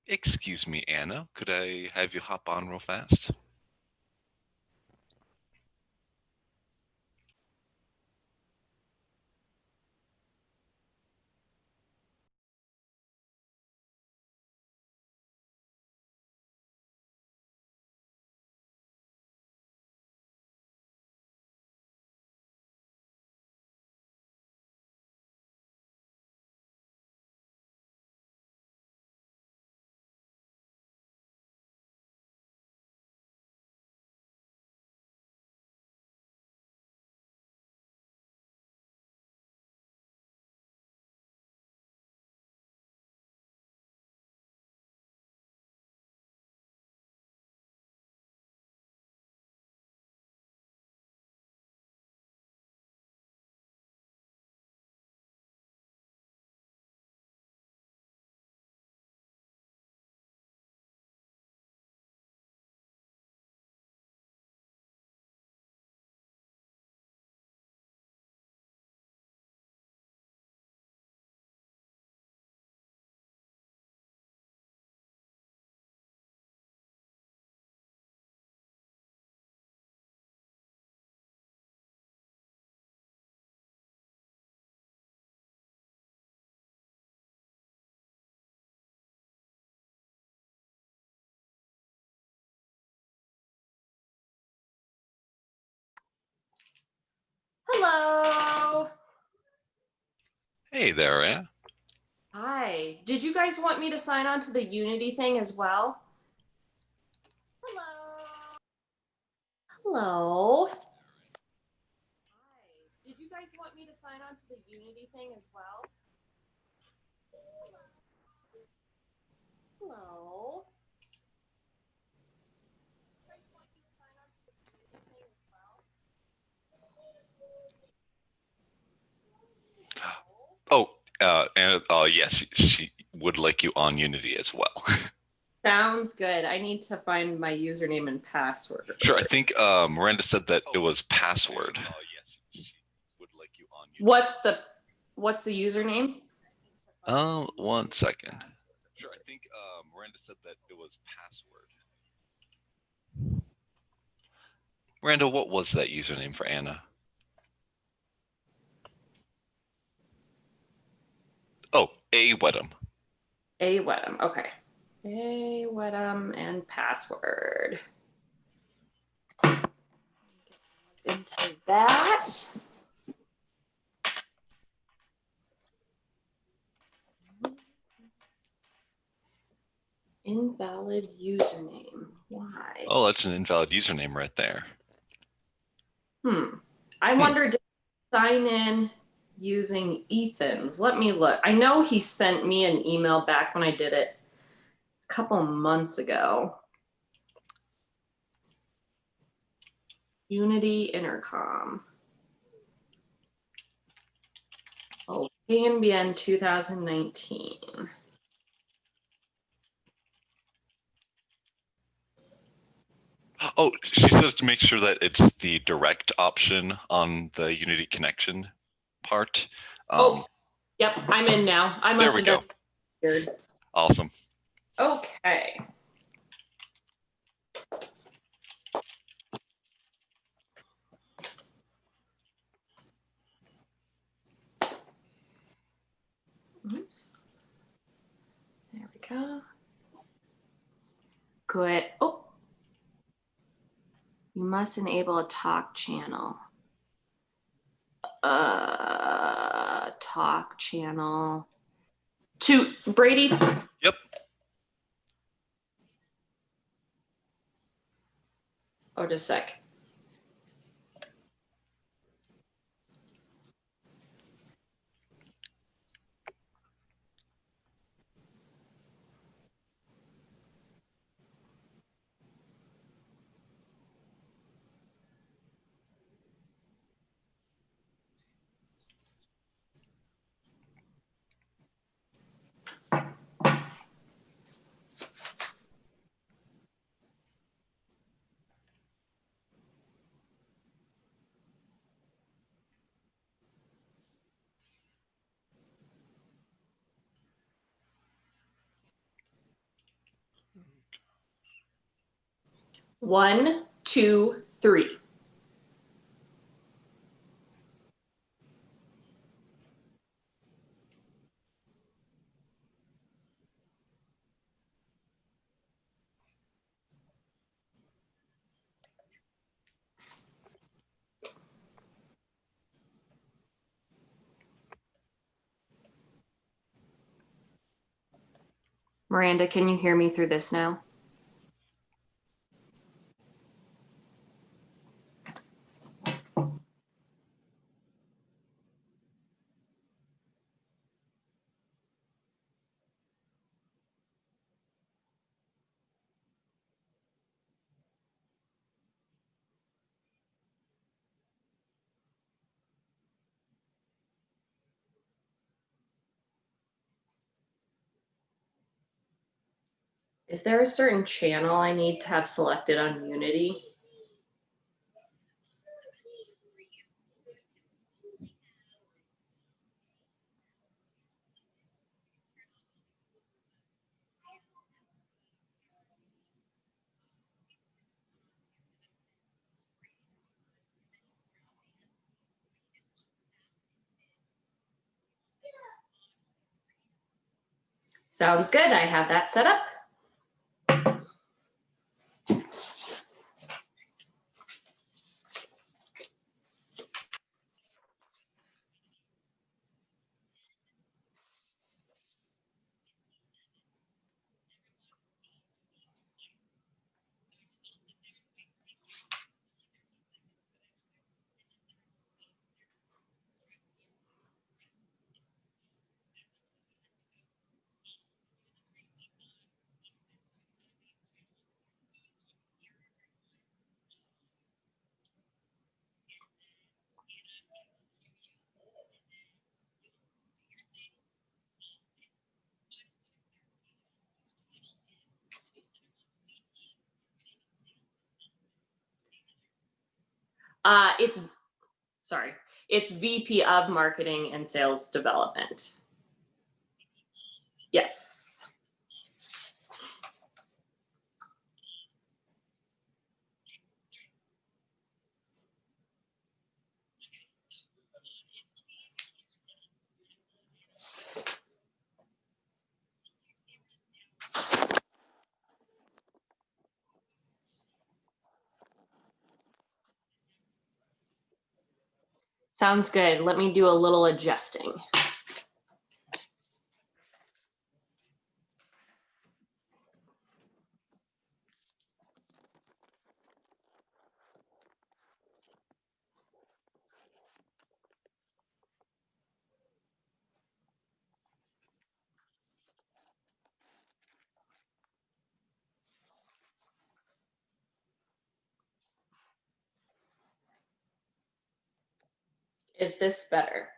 Excuse me, Anna. Could I have you hop on real fast? Hello. Hey there, Anna. Hi. Did you guys want me to sign on to the Unity thing as well? Hello. Hello. Hi. Did you guys want me to sign on to the Unity thing as well? Hello. Oh, Anna, yes, she would like you on Unity as well. Sounds good. I need to find my username and password. Sure, I think Miranda said that it was password. Yes, she would like you on Unity. What's the username? 1 second. Sure, I think Miranda said that it was password. Miranda, what was that username for Anna? Oh, A Wedham. A Wedham. Okay. A Wedham and password. Into that. Invalid username. Why? Oh, that's an invalid username right there. I wonder, did I sign in using Ethan's? Let me look. I know he sent me an email back when I did it a couple months ago. Unity Intercom. Oh, KNBN 2019. Oh, she says to make sure that it's the direct option on the Unity connection part. Yep, I'm in now. I There must we have go. done weird. Awesome. Okay. Oops. There we go. Good. Oh. You must enable a talk channel. Talk channel. To Brady. Yep. Oh, just a sec. 1, 2, 3. Miranda, can you hear me through this now? Is there a certain channel I need to have selected on Unity? Sounds good. I have that set up. It's VP of Marketing and Sales Development. Yes. Sounds good. Let me do a little adjusting. Is this better?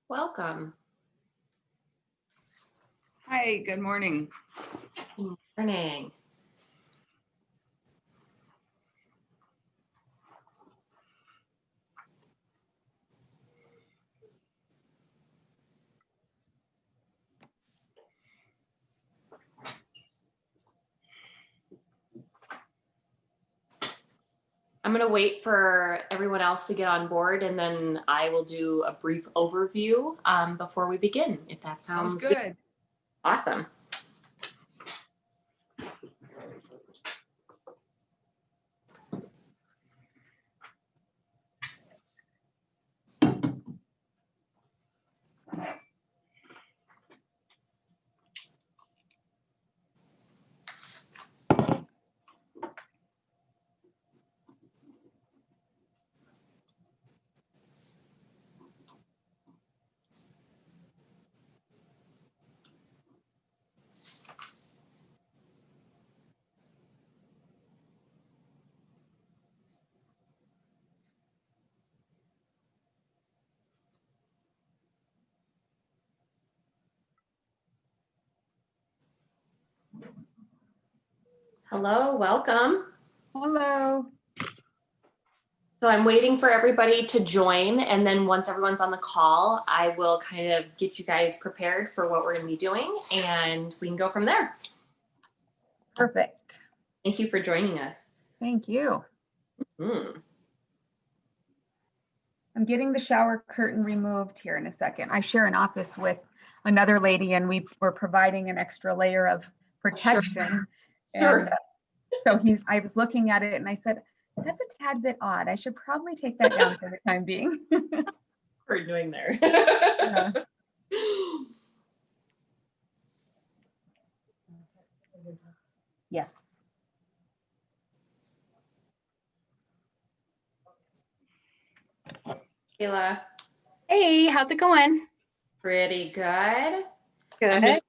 Welcome. Hi, good morning. Good morning. I'm going to wait for everyone else to get on board, and then I will do a brief overview before we begin, if that sounds good. Good. Awesome. Hello, welcome. Hello. So I'm waiting for everybody to join, and then once everyone's on the call, I will kind of get you guys prepared for what we're going to be doing, and we can go from there. Perfect. Thank you for joining us. Thank you. Hmm. I'm getting the shower curtain removed here in a second. I share an office with another lady and we're providing an extra layer of protection. Sure. And so I was looking at it and I said, that's a tad bit odd. I should probably take that down for the time being. We're doing there. Yeah. Yes. Kayla, Hey, how's it going? pretty good. I'm Good. just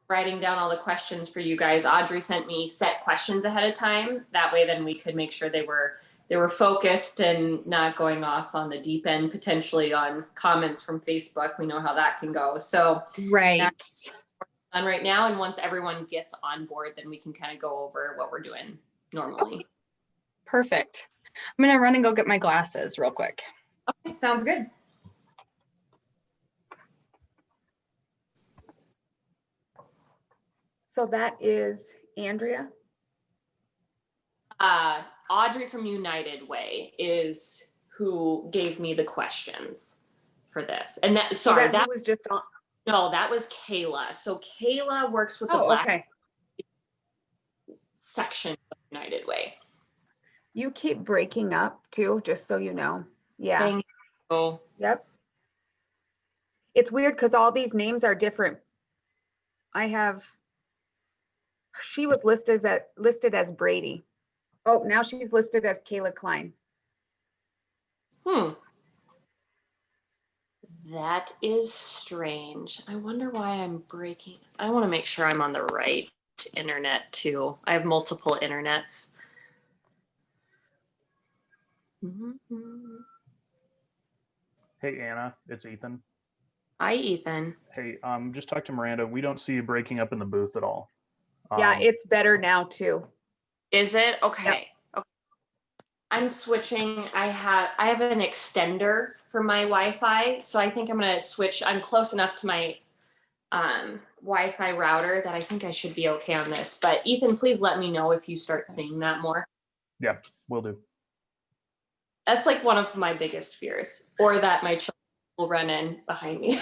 writing down all the questions for you guys. Audrey sent me set questions ahead of time. That way then we could make sure they were focused and not going off on the deep end, potentially on comments from Facebook. We know how that can go. So Right. that's done right now. And once everyone gets on board, then we can kind of go over what we're doing normally. Perfect. I'm gonna run and go get my glasses real quick. Okay, sounds good. So that is Andrea. Audrey from United Way is who gave me the questions for this. And that, So sorry, that that was just on. no, that was Kayla. So Kayla works with the Oh, Black okay. section of United Way. You keep breaking up too, just so you know. Yeah. Thank you. Yep. It's weird because all these names are different. She was listed as Brady. Oh, now she's listed as Kayla Klein. That is strange. I wonder why I'm breaking. I want to make sure I'm on the right internet too. I have multiple internets. Hey, Anna, it's Ethan. Hi, Ethan. Hey, just talk to Miranda. We don't see you breaking up in the booth at all. Yeah, it's better now too. Is it? Okay. Okay. I'm switching. I have an extender for my Wi-Fi, so I think I'm gonna switch. I'm close enough to my Wi-Fi router that I think I should be okay on this. But Ethan, please let me know if you start seeing that more. Yeah, will do. That's like one of my biggest fears, or that my children will run in behind me.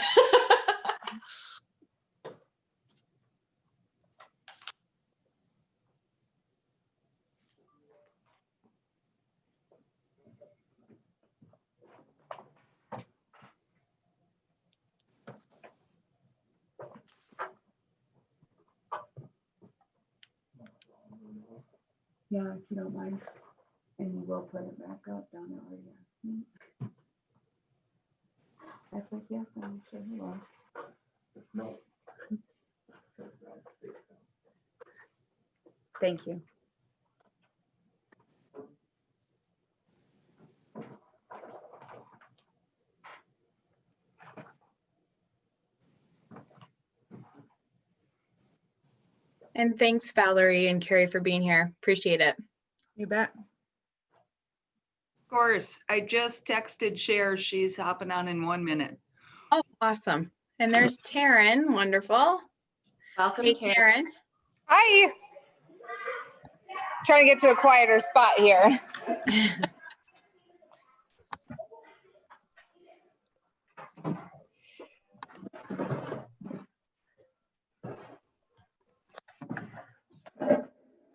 Yeah, if you don't mind. And you will put it back up down there. Yeah. I said, yes, I'm sure you will. No. Thank you. And thanks Valerie and Carrie for being here. Appreciate it. You bet. Of course, I just texted Cher. She's hopping on in 1 minute. Oh, awesome. And there's Taryn. Wonderful. Welcome, Hey, Taryn. Taryn. Hi. Trying to get to a quieter spot here.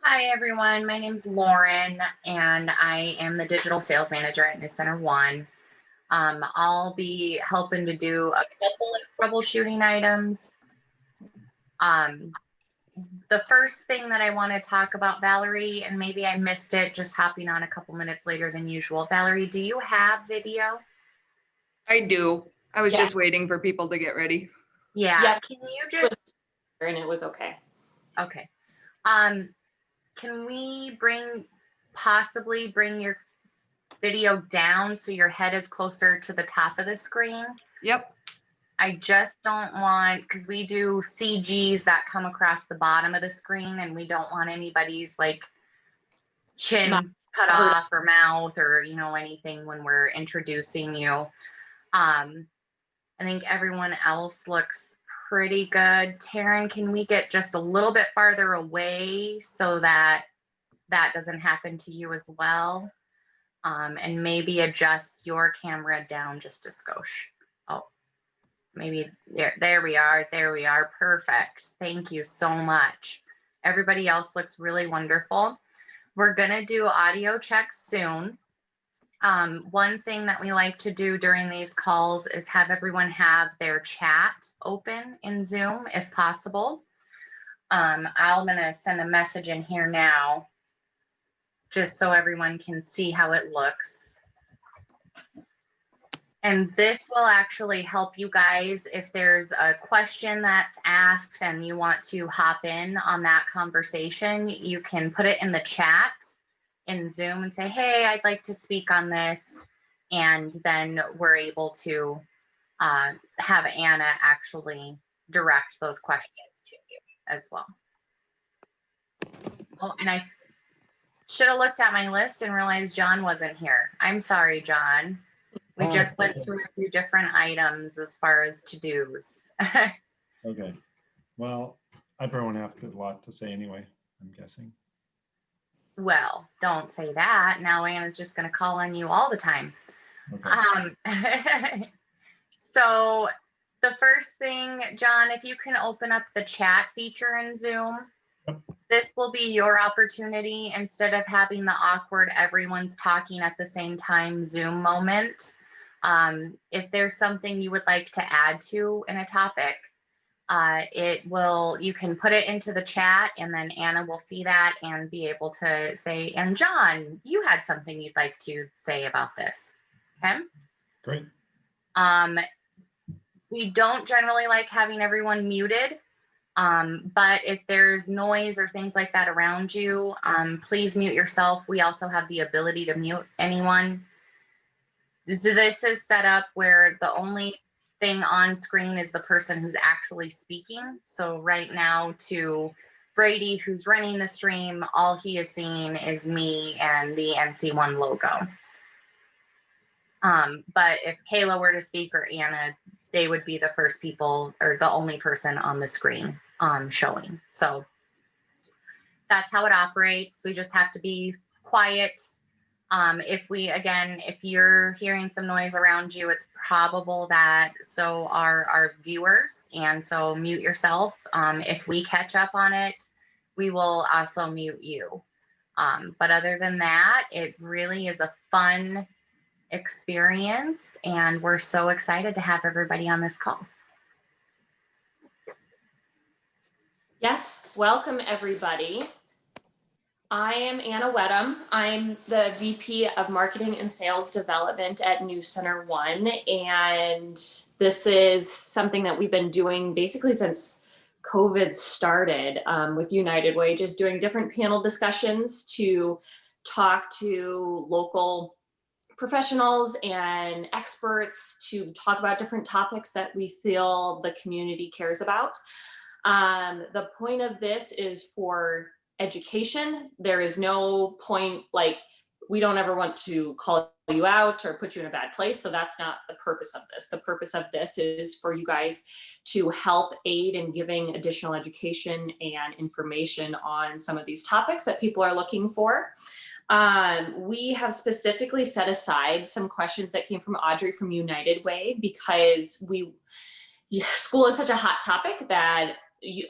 Hi, everyone. My name's Lauren, and I am the digital sales manager at New Center One. I'll be helping to do a couple of troubleshooting items. The first thing that I want to talk about, Valerie, and maybe I missed it, just hopping on a couple minutes later than usual. Valerie, do you have video? I do. I was Yeah. just waiting for people to get ready. Yeah. Yep. Can you just, And it was okay. okay. Can we possibly bring your video down so your head is closer to the top of the screen? Yep. I just don't want, because we do CGs that come across the bottom of the screen, and we don't want anybody's like chin cut off or mouth or, you know, anything when we're introducing you. I think everyone else looks pretty good. Taryn, can we get just a little bit farther away so that that doesn't happen to you as well? And maybe adjust your camera down just a skosh. Oh, maybe there we are. There we are. Perfect. Thank you so much. Everybody else looks really wonderful. We're going to do audio checks soon. One thing that we like to do during these calls is have everyone have their chat open in Zoom if possible. I'm going to send a message in here now, just so everyone can see how it looks. And this will actually help you guys if there's a question that's asked and you want to hop in on that conversation, you can put it in the chat in Zoom and say, hey, I'd like to speak on this. And then we're able to have Anna actually direct those questions to you as well. Oh, and I should have looked at my list and realized John wasn't here. I'm sorry, John. We just went through a few different items as far as to-dos. Okay. Well, I probably won't have a lot to say anyway, I'm guessing. Well, don't say that. Now Anna's just going to call on you all the time. Okay. So the first thing, John, if you can open up the chat feature in Zoom, this will be your opportunity instead of having the awkward everyone's talking at the same time Zoom moment. If there's something you would like to add to in a topic, you can put it into the chat and then Anna will see that and be able to say, and John, you had something you'd like to say about this. Okay. Great. We don't generally like having everyone muted, but if there's noise or things like that around you, please mute yourself. We also have the ability to mute anyone. So this is set up where the only thing on screen is the person who's actually speaking. So right now to Brady, who's running the stream, all he is seeing is me and the NC1 logo. But if Kayla were to speak or Anna, they would be the first people or the only person on the screen showing. So that's how it operates. We just have to be quiet. If you're hearing some noise around you, it's probable that so are our viewers, and so mute yourself. If we catch up on it, we will also mute you. But other than that, it really is a fun experience, and we're so excited to have everybody on this call. Yes, welcome everybody. I am Anna Wedham. I'm the VP of Marketing and Sales Development at New Center One. And this is something that we've been doing basically since COVID started with United Way, just doing different panel discussions to talk to local professionals and experts to talk about different topics that we feel the community cares about. The point of this is for education. There is no point, like, we don't ever want to call you out or put you in a bad place. So that's not the purpose of this. The purpose of this is for you guys to help aid in giving additional education and information on some of these topics that people are looking for. We have specifically set aside some questions that came from Audrey from United Way because school is such a hot topic that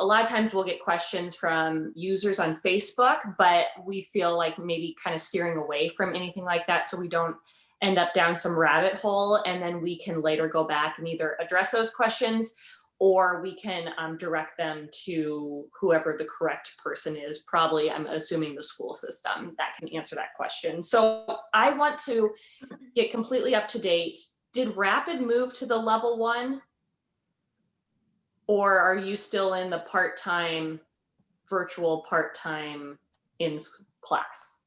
a lot of times we'll get questions from users on Facebook, but we feel like maybe kind of steering away from anything like that so we don't end up down some rabbit hole, and then we can later go back and either address those questions or we can direct them to whoever the correct person is, probably I'm assuming the school system that can answer that question. So I want to get completely up to date. Did Rapid move to the level 1? Or are you still in the part-time, virtual part-time in class?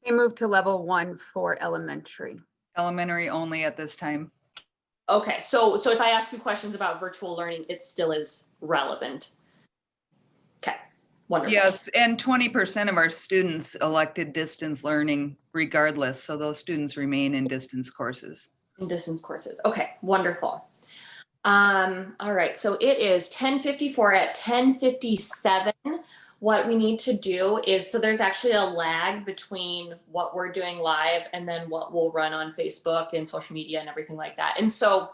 They moved to level 1 for elementary. Elementary only at this time. Okay, so if I ask you questions about virtual learning, it still is relevant. Okay, wonderful. Yes, and 20% of our students elected distance learning regardless. So those students remain in distance courses. In distance courses. Okay, wonderful. All right, so it is 10:54. At 10:57, what we need to do is, so there's actually a lag between what we're doing live and then what we'll run on Facebook and social media and everything like that. And so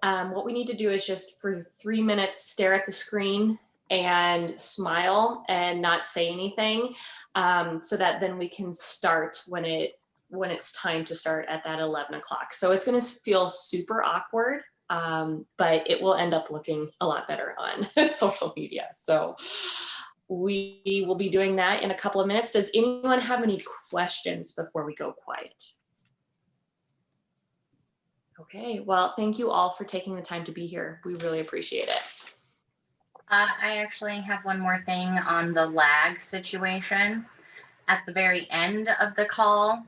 what we need to do is just for 3 minutes, stare at the screen and smile and not say anything, so that then we can start when it's time to start at that 11 o'clock. So it's going to feel super awkward. But it will end up looking a lot better on social media. So we will be doing that in a couple of minutes. Does anyone have any questions before we go quiet? Okay, well, thank you all for taking the time to be here. We really appreciate it. I actually have one more thing on the lag situation. At the very end of the call,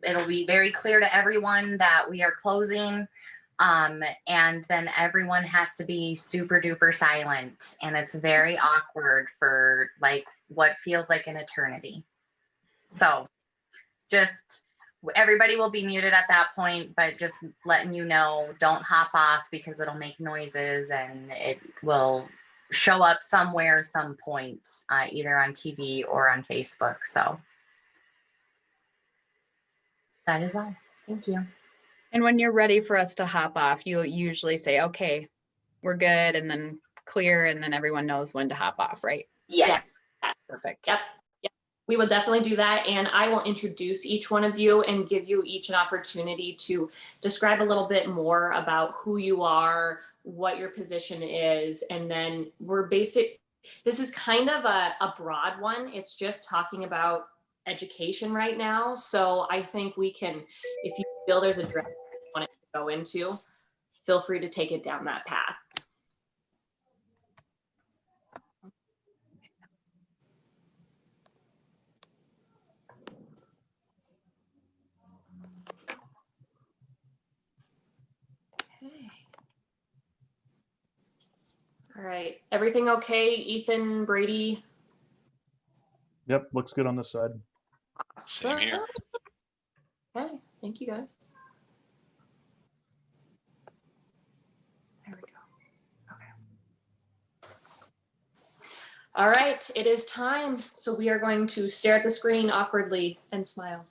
it'll be very clear to everyone that we are closing, and then everyone has to be super duper silent, and it's very awkward for like what feels like an eternity. So just everybody will be muted at that point, but just letting you know, don't hop off because it'll make noises and it will show up somewhere, some point, either on TV or on Facebook. So that is all. Thank you. And when you're ready for us to hop off, you usually say, okay, we're good, and then clear, and then everyone knows when to hop off, right? Yes. Perfect. Yep. We will definitely do that. And I will introduce each one of you and give you each an opportunity to describe a little bit more about who you are, what your position is. And then this is kind of a broad one. It's just talking about education right now. So I think we can, if you feel there's a direction you want it to go into, feel free to take it down that path. Okay. All right, everything okay, Ethan, Brady? Yep, looks good on this side. Same here. Okay, thank you guys. There we go. Okay. All right, it is time. So we are going to stare at the screen awkwardly and smile.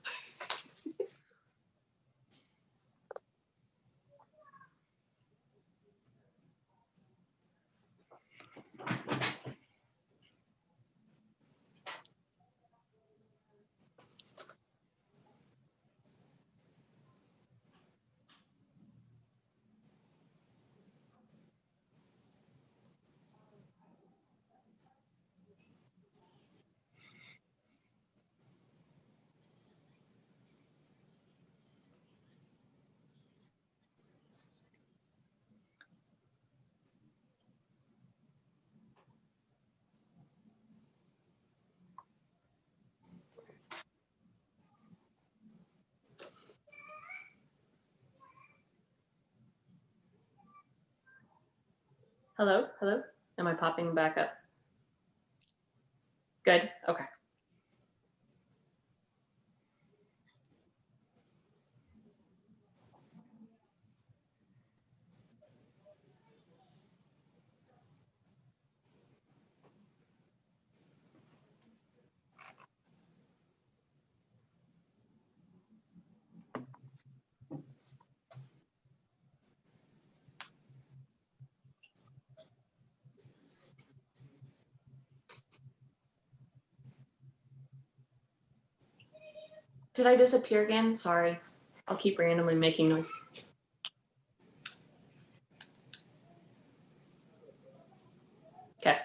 Hello, hello. Am I popping back up? Good, okay. Did I disappear again? Sorry. I'll keep randomly making noise. Okay.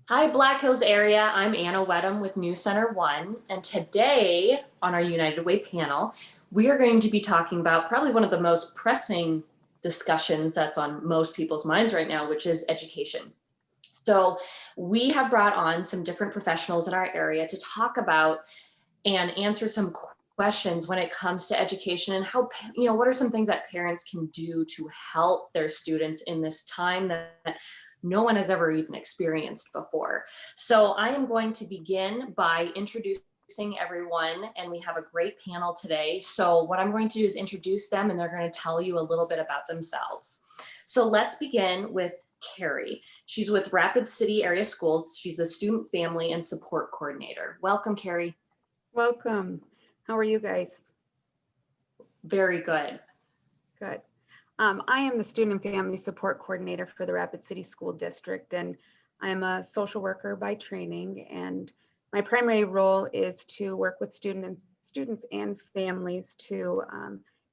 Hi, Black Hills area. I'm Anna Wedham with New Center One. And today on our United Way panel, we are going to be talking about probably one of the most pressing discussions that's on most people's minds right now, which is education. So we have brought on some different professionals in our area to talk about and answer some questions when it comes to education and how, what are some things that parents can do to help their students in this time that no one has ever even experienced before. So I am going to begin by introducing everyone, and we have a great panel today. So what I'm going to do is introduce them, and they're going to tell you a little bit about themselves. So let's begin with Carrie. She's with Rapid City Area Schools. She's a student family and support coordinator. Welcome, Carrie. Welcome. How are you guys? Very good. Good. I am the student and family support coordinator for the Rapid City School District, and I'm a social worker by training. And my primary role is to work with students and families to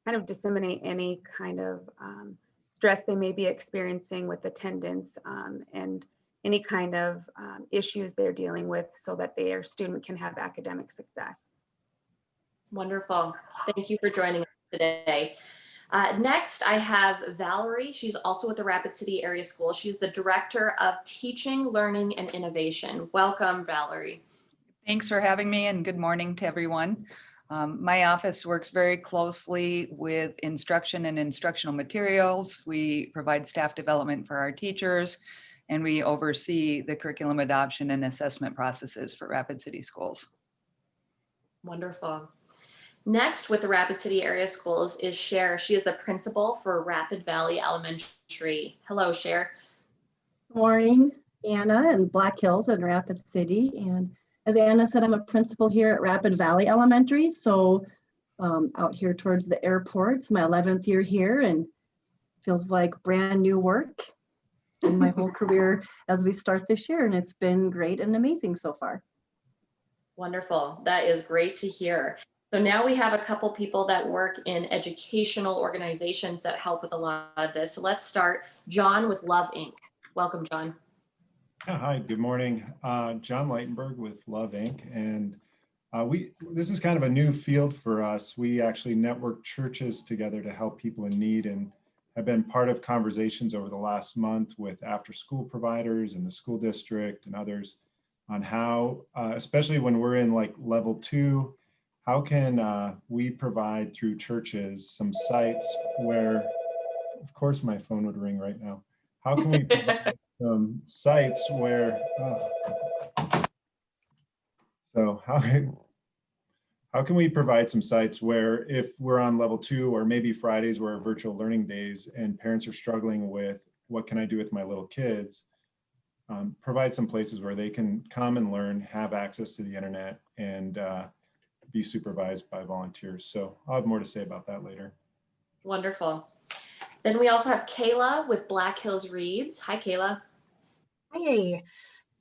kind of disseminate any kind of stress they may be experiencing with attendance and any kind of issues they're dealing with so that their student can have academic success. Wonderful. Thank you for joining us today. Next, I have Valerie. She's also with the Rapid City Area School. She's the Director of Teaching, Learning, and Innovation. Welcome, Valerie. Thanks for having me, and good morning to everyone. My office works very closely with instruction and instructional materials. We provide staff development for our teachers, and we oversee the curriculum adoption and assessment processes for Rapid City Schools. Wonderful. Next, with the Rapid City Area Schools is Cher. She is the principal for Rapid Valley Elementary. Hello, Cher. Good morning, Anna, and Black Hills and Rapid City. And as Anna said, I'm a principal here at Rapid Valley Elementary. So out here towards the airport. It's my 11th year here and feels like brand new work in my whole career as we start this year. And it's been great and amazing so far. Wonderful. That is great to hear. So now we have a couple people that work in educational organizations that help with a lot of this. So let's start. John with Love Inc. Welcome, John. Yeah, hi, good morning. John Leitenberg with Love Inc. And this is kind of a new field for us. We actually network churches together to help people in need and have been part of conversations over the last month with after school providers and the school district and others on how, especially when we're in like level 2, how can we provide through churches some sites where, of course my phone would ring right now. How can we provide some sites where, how how can we provide some sites where if we're on level 2 or maybe Fridays were our virtual learning days and parents are struggling with what can I do with my little kids, provide some places where they can come and learn, have access to the internet, and be supervised by volunteers. So I'll have more to say about that later. Wonderful. Then we also have Kayla with Black Hills Reads. Hi, Kayla. Hey,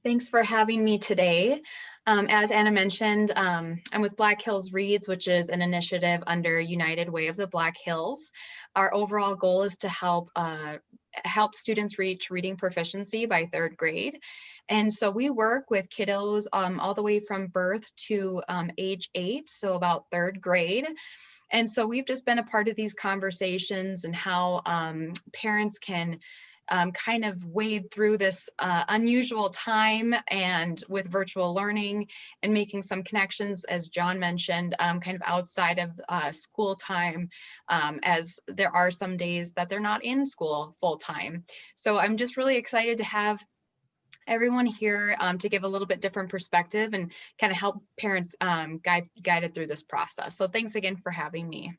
thanks for having me today. As Anna mentioned, I'm with Black Hills Reads, which is an initiative under United Way of the Black Hills. Our overall goal is to help students reach reading proficiency by 3rd grade. And so we work with kiddos all the way from birth to age 8, so about 3rd grade. And so we've just been a part of these conversations and how parents can kind of wade through this unusual time and with virtual learning and making some connections, as John mentioned, kind of outside of school time, as there are some days that they're not in school full time. So I'm just really excited to have everyone here to give a little bit different perspective and kind of help parents guided through this process. So thanks again for having me.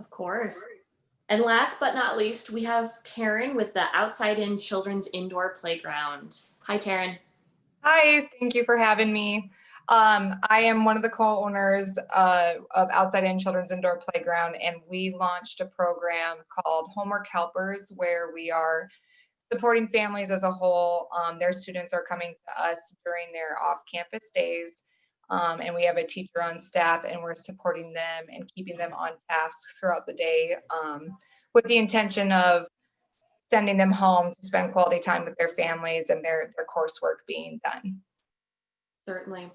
Of course. And last but not least, we have Taryn with the Outside In Children's Indoor Playground. Hi, Taryn. Hi, thank you for having me. I am one of the co-owners of Outside In Children's Indoor Playground, and we launched a program called Homework Helpers, where we are supporting families as a whole. Their students are coming to us during their off-campus days, and we have a teacher on staff, and we're supporting them and keeping them on task throughout the day with the intention of sending them home to spend quality time with their families and their coursework being done. Certainly.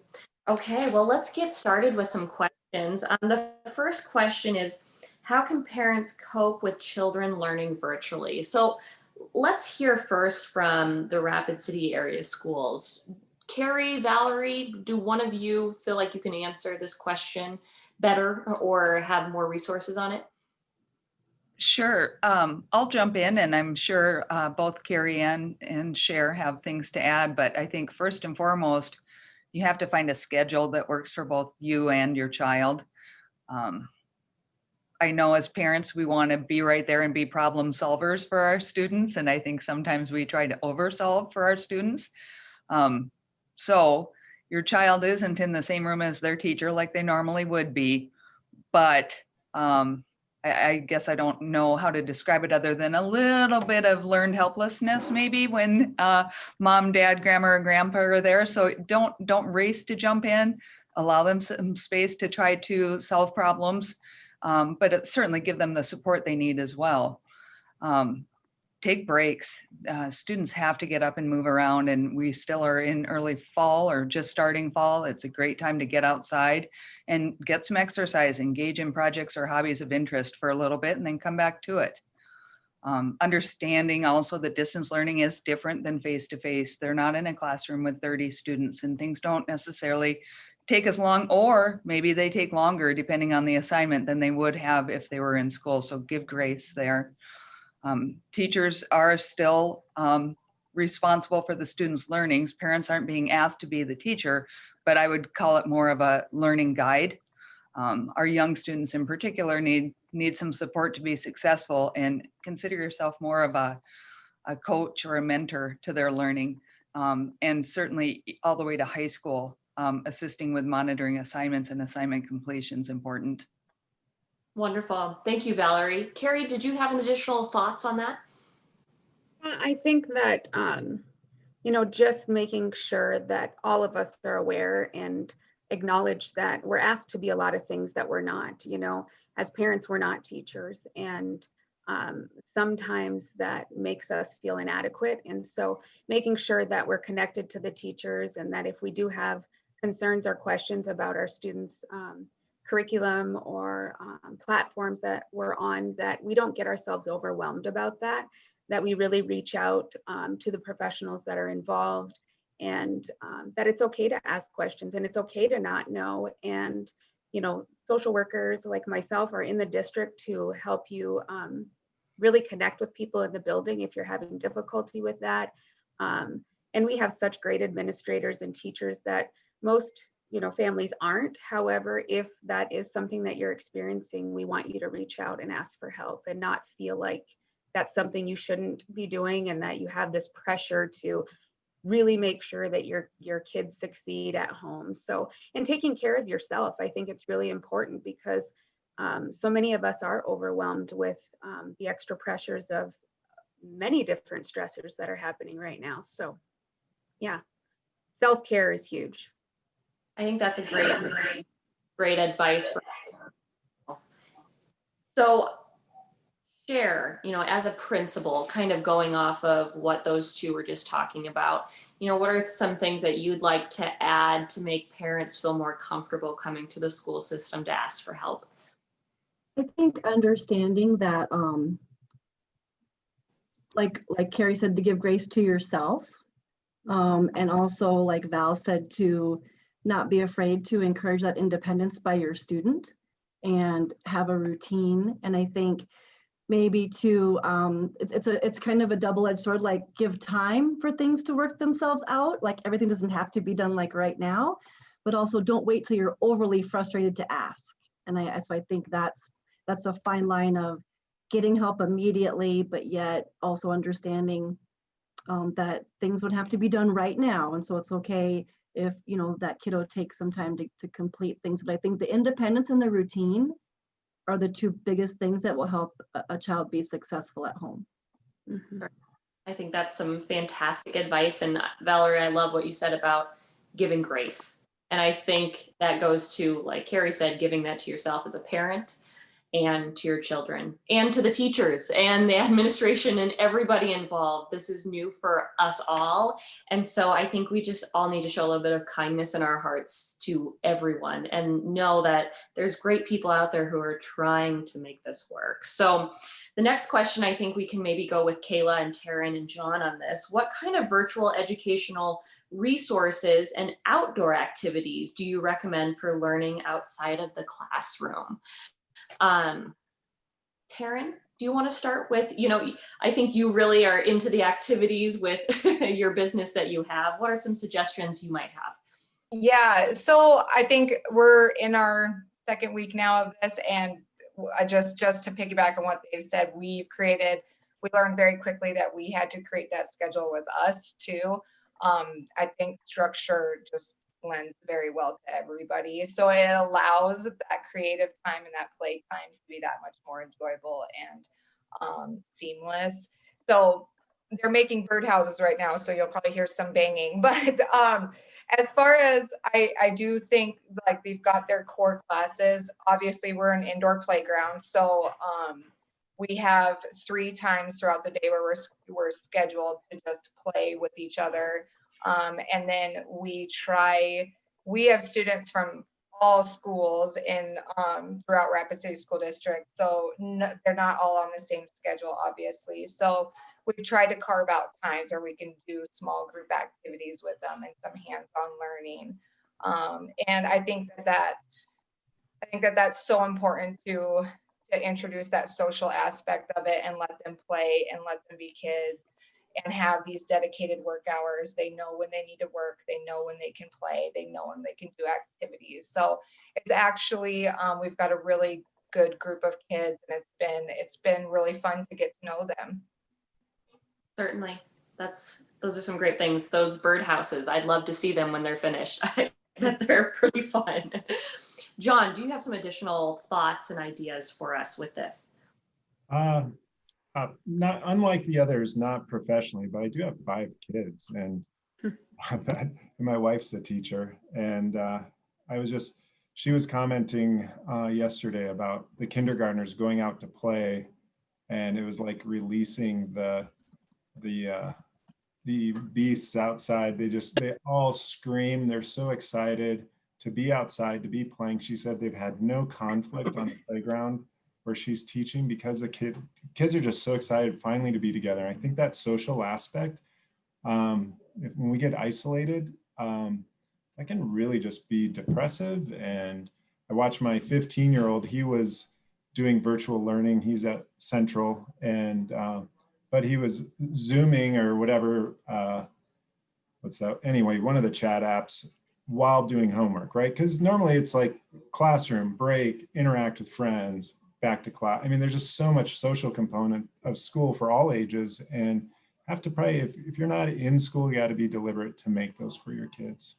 Okay, well, let's get started with some questions. The first question is, how can parents cope with children learning virtually? So let's hear first from the Rapid City area schools. Carrie, Valerie, do one of you feel like you can answer this question better or have more resources on it? Sure. I'll jump in, and I'm sure both Carrie and Cher have things to add, but I think first and foremost, you have to find a schedule that works for both you and your child. I know as parents, we want to be right there and be problem solvers for our students, and I think sometimes we try to oversolve for our students. So your child isn't in the same room as their teacher like they normally would be, but I guess I don't know how to describe it other than a little bit of learned helplessness maybe when mom, dad, grandma, or grandpa are there. So don't race to jump in, allow them some space to try to solve problems, but certainly give them the support they need as well. Take breaks. Students have to get up and move around, and we still are in early fall or just starting fall. It's a great time to get outside and get some exercise, engage in projects or hobbies of interest for a little bit, and then come back to it. Understanding also that distance learning is different than face-to-face. They're not in a classroom with 30 students, and things don't necessarily take as long, or maybe they take longer depending on the assignment than they would have if they were in school. So give grace there. Teachers are still responsible for the students' learnings. Parents aren't being asked to be the teacher, but I would call it more of a learning guide. Our young students in particular need some support to be successful, and consider yourself more of a coach or a mentor to their learning. And certainly all the way to high school, assisting with monitoring assignments and assignment completion is important. Wonderful. Thank you, Valerie. Carrie, did you have an additional thoughts on that? I think that, just making sure that all of us are aware and acknowledge that we're asked to be a lot of things that we're not. As parents, we're not teachers, and sometimes that makes us feel inadequate. And so making sure that we're connected to the teachers, and that if we do have concerns or questions about our students' curriculum or platforms that we're on, that we don't get ourselves overwhelmed about that we really reach out to the professionals that are involved, and that it's okay to ask questions and it's okay to not know. And, social workers like myself are in the district to help you really connect with people in the building if you're having difficulty with that. And we have such great administrators and teachers that most families aren't. However, if that is something that you're experiencing, we want you to reach out and ask for help and not feel like that's something you shouldn't be doing and that you have this pressure to really make sure that your kids succeed at home. So, and taking care of yourself, I think it's really important because so many of us are overwhelmed with the extra pressures of many different stressors that are happening right now. So yeah, self-care is huge. I think that's a great advice for people. So share, as a principal, kind of going off of what those two were just talking about, what are some things that you'd like to add to make parents feel more comfortable coming to the school system to ask for help? I think understanding that, like Carrie said, to give grace to yourself, and also like Val said, to not be afraid to encourage that independence by your student and have a routine. And I think maybe to it's kind of a double-edged sword, like give time for things to work themselves out. Like everything doesn't have to be done like right now, but also don't wait till you're overly frustrated to ask. And so I think that's a fine line of getting help immediately, but yet also understanding that things would have to be done right now. And so it's okay if, that kiddo takes some time to complete things. But I think the independence and the routine are the two biggest things that will help a child be successful at home. Mm-hmm. I think that's some fantastic advice. And Valerie, I love what you said about giving grace. And I think that goes to, like Carrie said, giving that to yourself as a parent and to your children and to the teachers and the administration and everybody involved. This is new for us all. And so I think we just all need to show a little bit of kindness in our hearts to everyone and know that there's great people out there who are trying to make this work. So the next question, I think we can maybe go with Kayla and Taryn and John on this. What kind of virtual educational resources and outdoor activities do you recommend for learning outside of the classroom? Taryn, do you want to start with, I think you really are into the activities with your business that you have. What are some suggestions you might have? Yeah, so I think we're in our second week now of this, and just to piggyback on what they've said, we learned very quickly that we had to create that schedule with us too. I think structure just lends very well to everybody. So it allows that creative time and that play time to be that much more enjoyable and seamless. So they're making birdhouses right now, so you'll probably hear some banging. But as far as I do think like they've got their core classes, obviously we're an indoor playground. So we have 3 times throughout the day where we're scheduled to just play with each other. And then we have students from all schools in throughout Rapid City School District. So they're not all on the same schedule, obviously. So we've tried to carve out times where we can do small group activities with them and some hands-on learning. And I think that's so important to introduce that social aspect of it and let them play and let them be kids and have these dedicated work hours. They know when they need to work, they know when they can play, they know when they can do activities. So it's actually, we've got a really good group of kids, and it's been really fun to get to know them. Certainly. Those are some great things. Those birdhouses, I'd love to see them when they're finished. I bet they're pretty fun. John, do you have some additional thoughts and ideas for us with this? Not unlike the others, not professionally, but I do have 5 kids, and my wife's a teacher. And she was commenting yesterday about the kindergartners going out to play, and it was like releasing the beasts outside. They all scream. They're so excited to be outside, to be playing. She said they've had no conflict on the playground where she's teaching because the kids are just so excited finally to be together. I think that social aspect, when we get isolated, that can really just be depressive. And I watched my 15-year-old, he was doing virtual learning. He's at Central, and but he was Zooming or whatever, what's that? Anyway, one of the chat apps while doing homework, right? Because normally it's like classroom, break, interact with friends, back to class. I mean, there's just so much social component of school for all ages, and have to pray if you're not in school, you got to be deliberate to make those for your kids.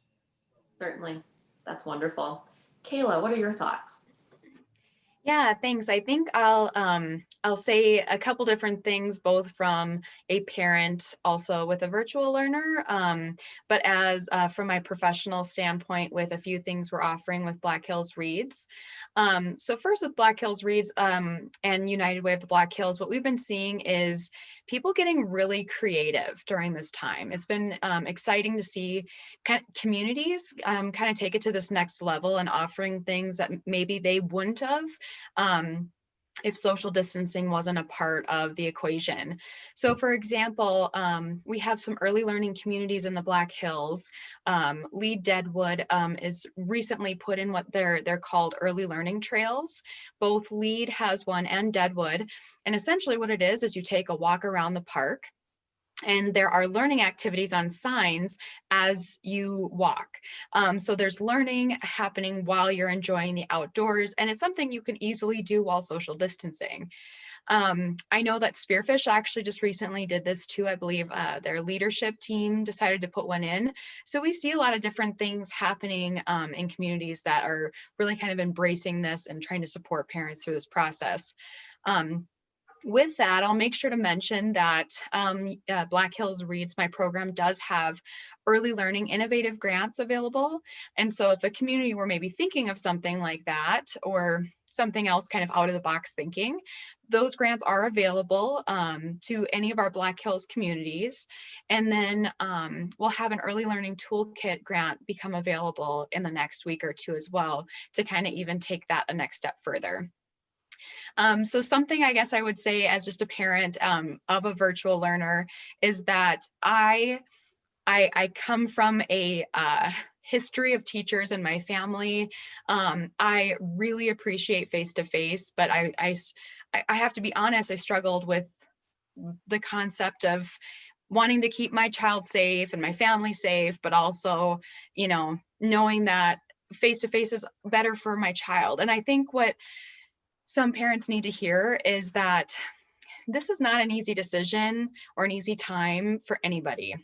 Certainly. That's wonderful. Kayla, what are your thoughts? Yeah, thanks. I think I'll say a couple different things, both from a parent, also with a virtual learner, but as from my professional standpoint, with a few things we're offering with Black Hills Reads. So first with Black Hills Reads and United Way of the Black Hills, what we've been seeing is people getting really creative during this time. It's been exciting to see communities kind of take it to this next level and offering things that maybe they wouldn't have if social distancing wasn't a part of the equation. So for example, we have some early learning communities in the Black Hills. Lead Deadwood is recently put in what they're called early learning trails. Both Lead has one and Deadwood. And essentially what it is you take a walk around the park, and there are learning activities on signs as you walk. So there's learning happening while you're enjoying the outdoors, and it's something you can easily do while social distancing. I know that Spearfish actually just recently did this too. I believe their leadership team decided to put one in. So we see a lot of different things happening in communities that are really kind of embracing this and trying to support parents through this process. With that, I'll make sure to mention that Black Hills Reads, my program, does have early learning innovative grants available. And so if a community were maybe thinking of something like that, or something else kind of out of the box thinking, those grants are available to any of our Black Hills communities. And then we'll have an early learning toolkit grant become available in the next week or two as well, to kind of even take that a next step further. So something I guess I would say as just a parent of a virtual learner is that I come from a history of teachers in my family. I really appreciate face-to-face, but I have to be honest, I struggled with the concept of wanting to keep my child safe and my family safe, but also, you know, knowing that face-to-face is better for my child. And I think what some parents need to hear is that this is not an easy decision or an easy time for anybody.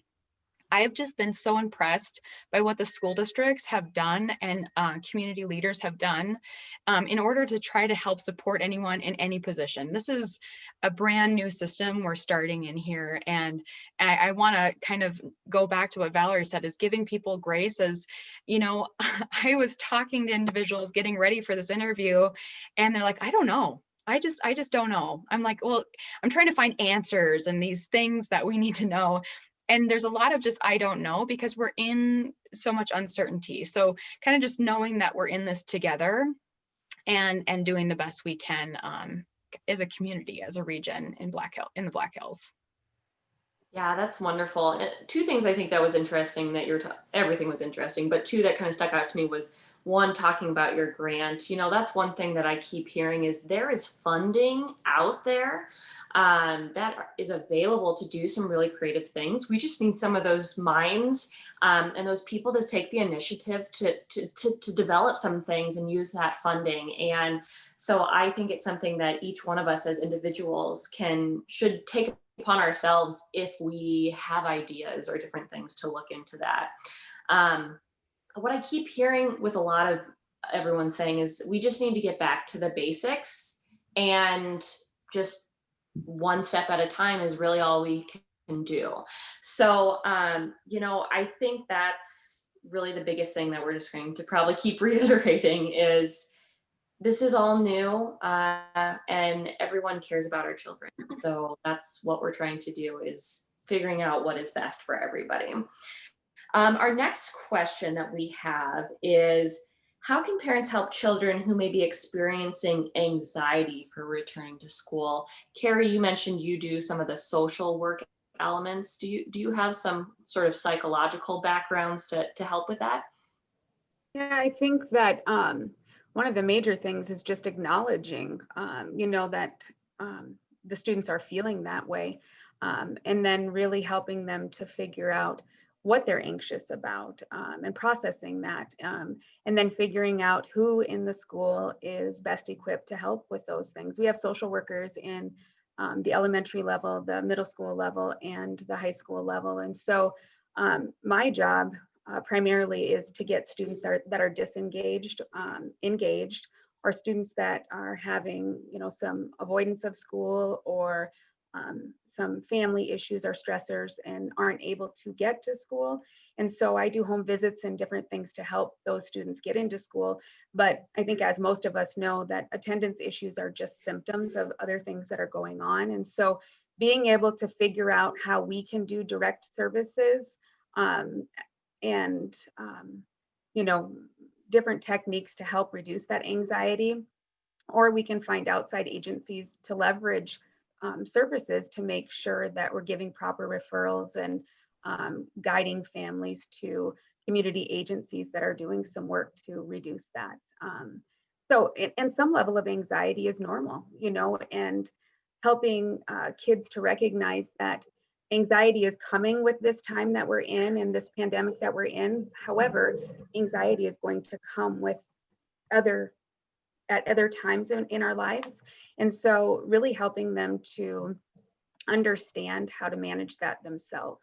I have just been so impressed by what the school districts have done and community leaders have done in order to try to help support anyone in any position. This is a brand new system we're starting in here. And I want to kind of go back to what Valerie said, is giving people grace. As you know, I was talking to individuals getting ready for this interview, and they're like, I don't know. I just don't know. I'm like, well, I'm trying to find answers and these things that we need to know. And there's a lot of just, I don't know, because we're in so much uncertainty. So kind of just knowing that we're in this together and doing the best we can as a community, as a region in the Black Hills. Yeah, that's wonderful. And two things I think that was interesting that everything was interesting, but two that kind of stuck out to me was, one, talking about your grant. You know, that's one thing that I keep hearing is there is funding out there that is available to do some really creative things. We just need some of those minds and those people to take the initiative to develop some things and use that funding. And so I think it's something that each one of us as individuals should take upon ourselves if we have ideas or different things to look into that. What I keep hearing with a lot of everyone saying is we just need to get back to the basics, and just one step at a time is really all we can do. So, you know, I think that's really the biggest thing that we're just going to probably keep reiterating is this is all new and everyone cares about our children. So that's what we're trying to do, is figuring out what is best for everybody. Our next question that we have is, how can parents help children who may be experiencing anxiety for returning to school? Carrie, you mentioned you do some of the social work elements. Do you have some sort of psychological backgrounds to help with that? Yeah, I think that one of the major things is just acknowledging, you know, that the students are feeling that way, and then really helping them to figure out what they're anxious about, and processing that, and then figuring out who in the school is best equipped to help with those things. We have social workers in the elementary level, the middle school level, and the high school level. And so my job primarily is to get students that are disengaged, engaged, or students that are having, some avoidance of school, or some family issues or stressors and aren't able to get to school. And so I do home visits and different things to help those students get into school. But I think, as most of us know, that attendance issues are just symptoms of other things that are going on. And so being able to figure out how we can do direct services, and different techniques to help reduce that anxiety, or we can find outside agencies to leverage services to make sure that we're giving proper referrals and guiding families to community agencies that are doing some work to reduce that. And some level of anxiety is normal, and helping kids to recognize that anxiety is coming with this time that we're in and this pandemic that we're in. However, anxiety is going to come with at other times in our lives. And so really helping them to understand how to manage that themselves,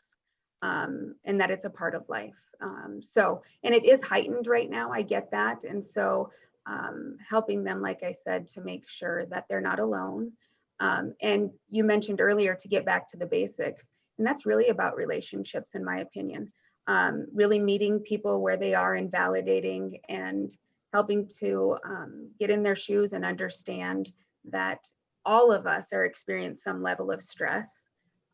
and that it's a part of life. And it is heightened right now, I get that. And so helping them, like I said, to make sure that they're not alone. And you mentioned earlier to get back to the basics, and that's really about relationships, in my opinion. Really meeting people where they are and validating and helping to get in their shoes and understand that all of us are experiencing some level of stress.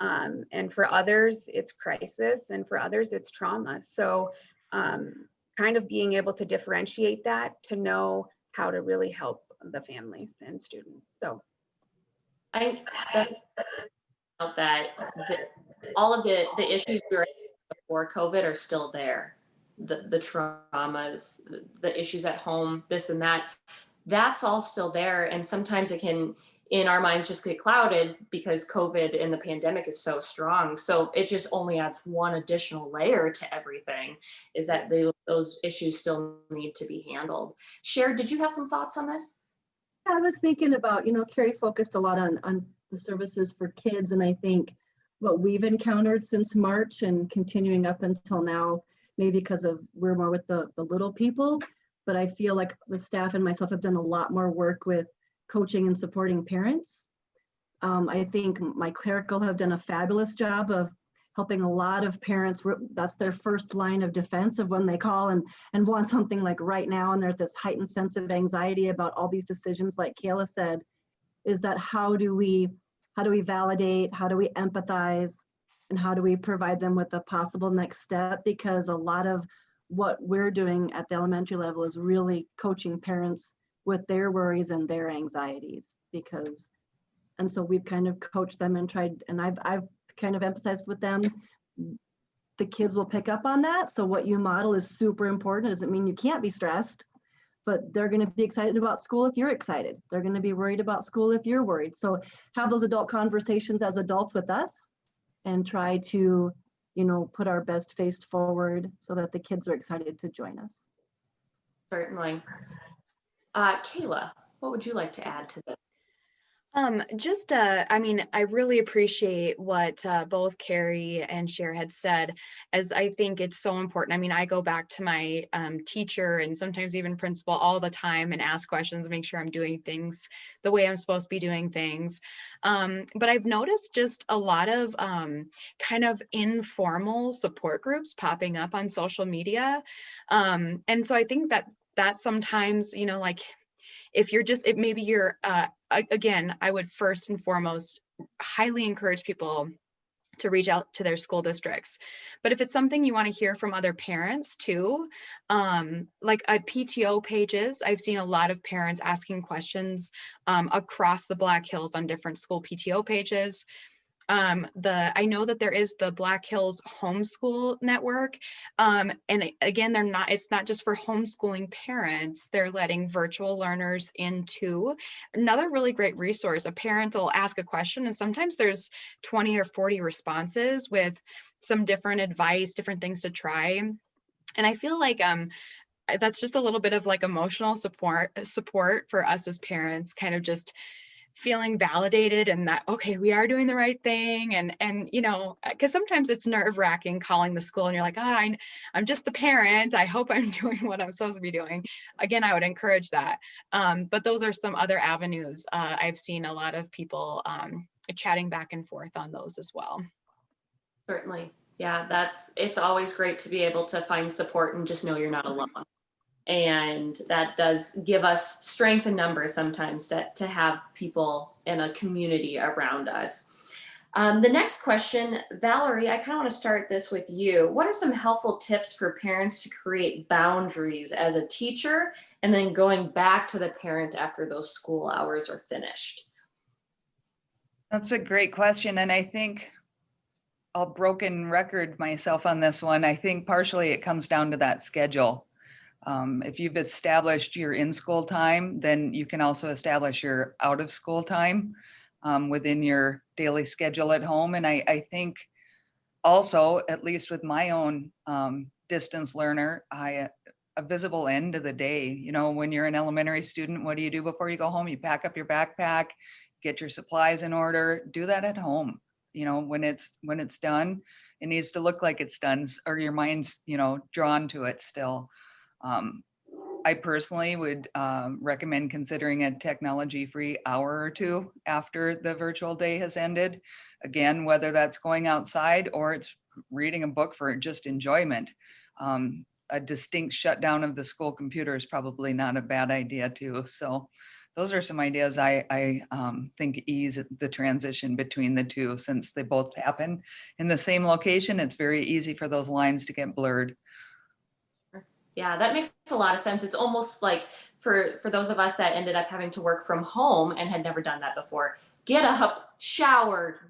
And for others, it's crisis, and for others, it's trauma. So kind of being able to differentiate that to know how to really help the families and students. So I felt that all of the issues we were before COVID are still there. The traumas, the issues at home, this and that, that's all still there. And sometimes it can, in our minds, just get clouded because COVID and the pandemic is so strong. So it just only adds one additional layer to everything, is that those issues still need to be handled. Cher, did you have some thoughts on this? I was thinking about, Carrie focused a lot on the services for kids. And I think what we've encountered since March and continuing up until now, maybe because we're more with the little people, but I feel like the staff and myself have done a lot more work with coaching and supporting parents. I think my clerical have done a fabulous job of helping a lot of parents. That's their first line of defense of when they call and want something like right now, and there's this heightened sense of anxiety about all these decisions, like Kayla said, is that how do we validate, how do we empathize, and how do we provide them with a possible next step? Because a lot of what we're doing at the elementary level is really coaching parents with their worries and their anxieties, and so we've kind of coached them and tried, and I've kind of emphasized with them, the kids will pick up on that. So what you model is super important. It doesn't mean you can't be stressed, but they're going to be excited about school if you're excited. They're going to be worried about school if you're worried. So have those adult conversations as adults with us and try to, put our best face forward so that the kids are excited to join us. Certainly. Kayla, what would you like to add to this? I really appreciate what both Carrie and Cher had said, as I think it's so important. I go back to my teacher and sometimes even principal all the time and ask questions, make sure I'm doing things the way I'm supposed to be doing things. But I've noticed just a lot of kind of informal support groups popping up on social media. And so I think that sometimes, if you're again, I would first and foremost highly encourage people to reach out to their school districts. But if it's something you want to hear from other parents too, like PTO pages, I've seen a lot of parents asking questions across the Black Hills on different school PTO pages. I know that there is the Black Hills Homeschool Network. And again, it's not just for homeschooling parents, they're letting virtual learners into another really great resource. A parent will ask a question and sometimes there's 20 or 40 responses with some different advice, different things to try. And I feel like that's just a little bit of like emotional support for us as parents, kind of just feeling validated and that, okay, we are doing the right thing. And you know, because sometimes it's nerve-wracking calling the school and you're like, oh, I'm just the parent. I hope I'm doing what I'm supposed to be doing. Again, I would encourage that. But those are some other avenues. I've seen a lot of people chatting back and forth on those as well. Certainly. Yeah, it's always great to be able to find support and just know you're not alone. And that does give us strength in numbers sometimes to have people in a community around us. The next question, Valerie, I kind of want to start this with you. What are some helpful tips for parents to create boundaries as a teacher and then going back to the parent after those school hours are finished? That's a great question. And I think I'll broken record myself on this one. I think partially it comes down to that schedule. If you've established your in-school time, then you can also establish your out-of-school time within your daily schedule at home. And I think also, at least with my own distance learner, a visible end of the day. You know, when you're an elementary student, what do you do before you go home? You pack up your backpack, get your supplies in order, do that at home. You know, when it's done, it needs to look like it's done, or your mind's, you know, drawn to it still. I personally would recommend considering a technology-free hour or two after the virtual day has ended. Again, whether that's going outside or it's reading a book for just enjoyment. A distinct shutdown of the school computer is probably not a bad idea too. So those are some ideas I think ease the transition between the two, since they both happen in the same location. It's very easy for those lines to get blurred. Yeah, that makes a lot of sense. It's almost like for those of us that ended up having to work from home and had never done that before, get up, shower,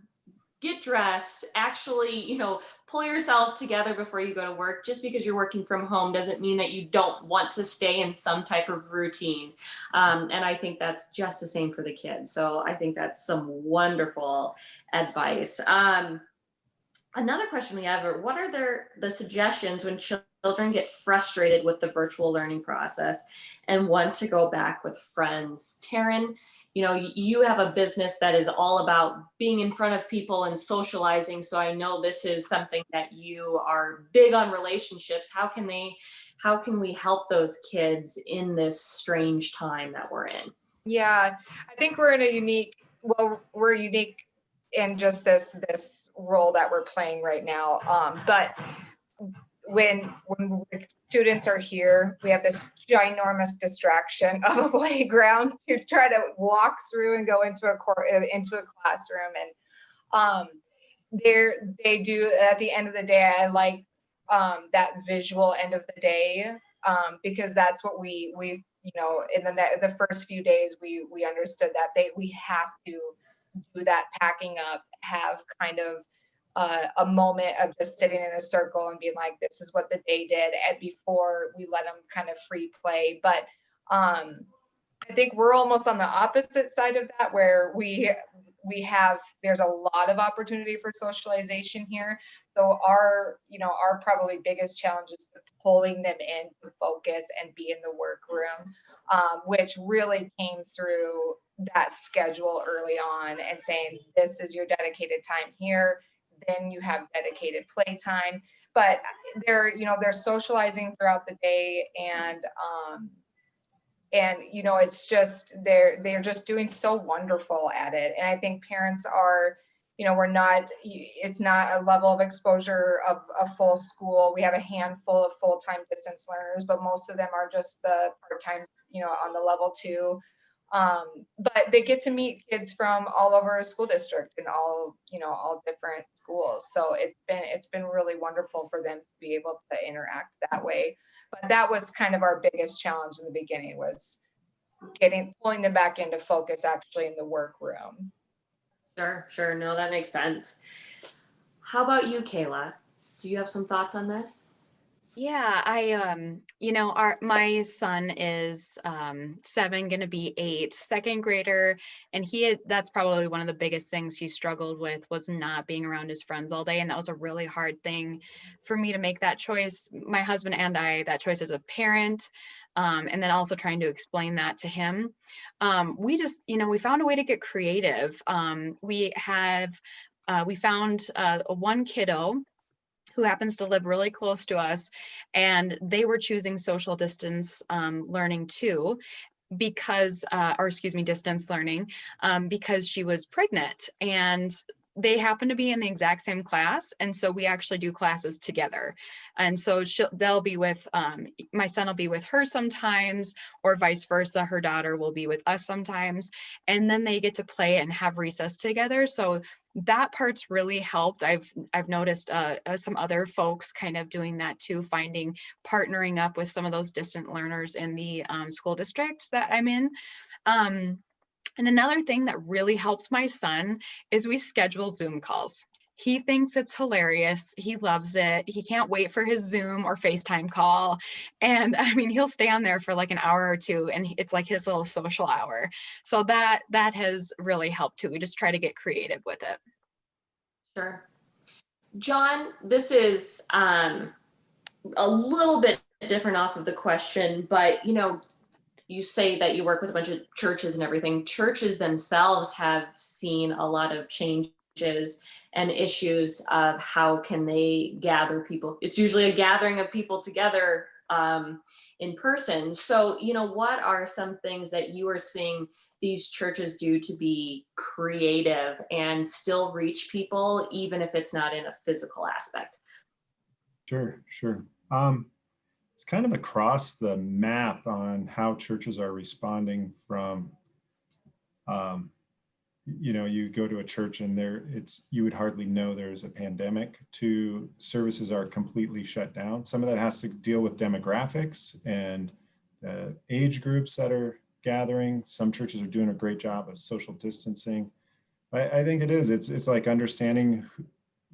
get dressed, actually, you know, pull yourself together before you go to work. Just because you're working from home doesn't mean that you don't want to stay in some type of routine. And I think that's just the same for the kids. So I think that's some wonderful advice. Another question we have are, what are the suggestions when children get frustrated with the virtual learning process and want to go back with friends? Taryn, you know, you have a business that is all about being in front of people and socializing. So I know this is something that you are big on relationships. How can we help those kids in this strange time that we're in? Yeah, I think we're in a unique, we're unique in just this role that we're playing right now. But when the students are here, we have this ginormous distraction of a playground to try to walk through and go into a classroom. And they do, at the end of the day, I like that visual end of the day, because that's what we you know, in the first few days we understood that we have to do that packing up, have kind of a moment of just sitting in a circle and being like, this is what the day did, and before we let them kind of free play. But I think we're almost on the opposite side of that, where there's a lot of opportunity for socialization here. So our probably biggest challenge is pulling them in to focus and be in the workroom, which really came through that schedule early on and saying, this is your dedicated time here, then you have dedicated play time. But they're socializing throughout the day, and you know, it's just they're just doing so wonderful at it. And I think parents are, you know, it's not a level of exposure of a full school. We have a handful of full-time distance learners, but most of them are just the part-time, you know, on the level 2. But they get to meet kids from all over a school district and all different schools. So it's been really wonderful for them to be able to interact that way. But that was kind of our biggest challenge in the beginning, was pulling them back into focus actually in the workroom. Sure. No, that makes sense. How about you, Kayla? Do you have some thoughts on this? Yeah, my son is 7, gonna be 8, second grader, and that's probably one of the biggest things he struggled with was not being around his friends all day, and that was a really hard thing for me to make that choice. My husband and I, that choice as a parent, and then also trying to explain that to him. We just, we found a way to get creative. We found one kiddo who happens to live really close to us, and they were choosing social distance learning too, because, distance learning, because she was pregnant, and they happen to be in the exact same class. And so we actually do classes together. And so they'll be with, my son will be with her sometimes, or vice versa. Her daughter will be with us sometimes. And then they get to play and have recess together. So that part's really helped. I've noticed some other folks kind of doing that too, partnering up with some of those distant learners in the school districts that I'm in. And another thing that really helps my son is we schedule Zoom calls. He thinks it's hilarious. He loves it. He can't wait for his Zoom or FaceTime call. And I mean, he'll stay on there for like an hour or two, and it's like his little social hour. So that has really helped too. We just try to get creative with it. Sure. John, this is a little bit different off of the question, but you say that you work with a bunch of churches and everything. Churches themselves have seen a lot of changes and issues of how can they gather people. It's usually a gathering of people together in person. So, what are some things that you are seeing these churches do to be creative and still reach people, even if it's not in a physical aspect? Sure. It's kind of across the map on how churches are responding from, you go to a church and you would hardly know there's a pandemic, to services are completely shut down. Some of that has to deal with demographics and age groups that are gathering. Some churches are doing a great job of social distancing. I think it is. It's like understanding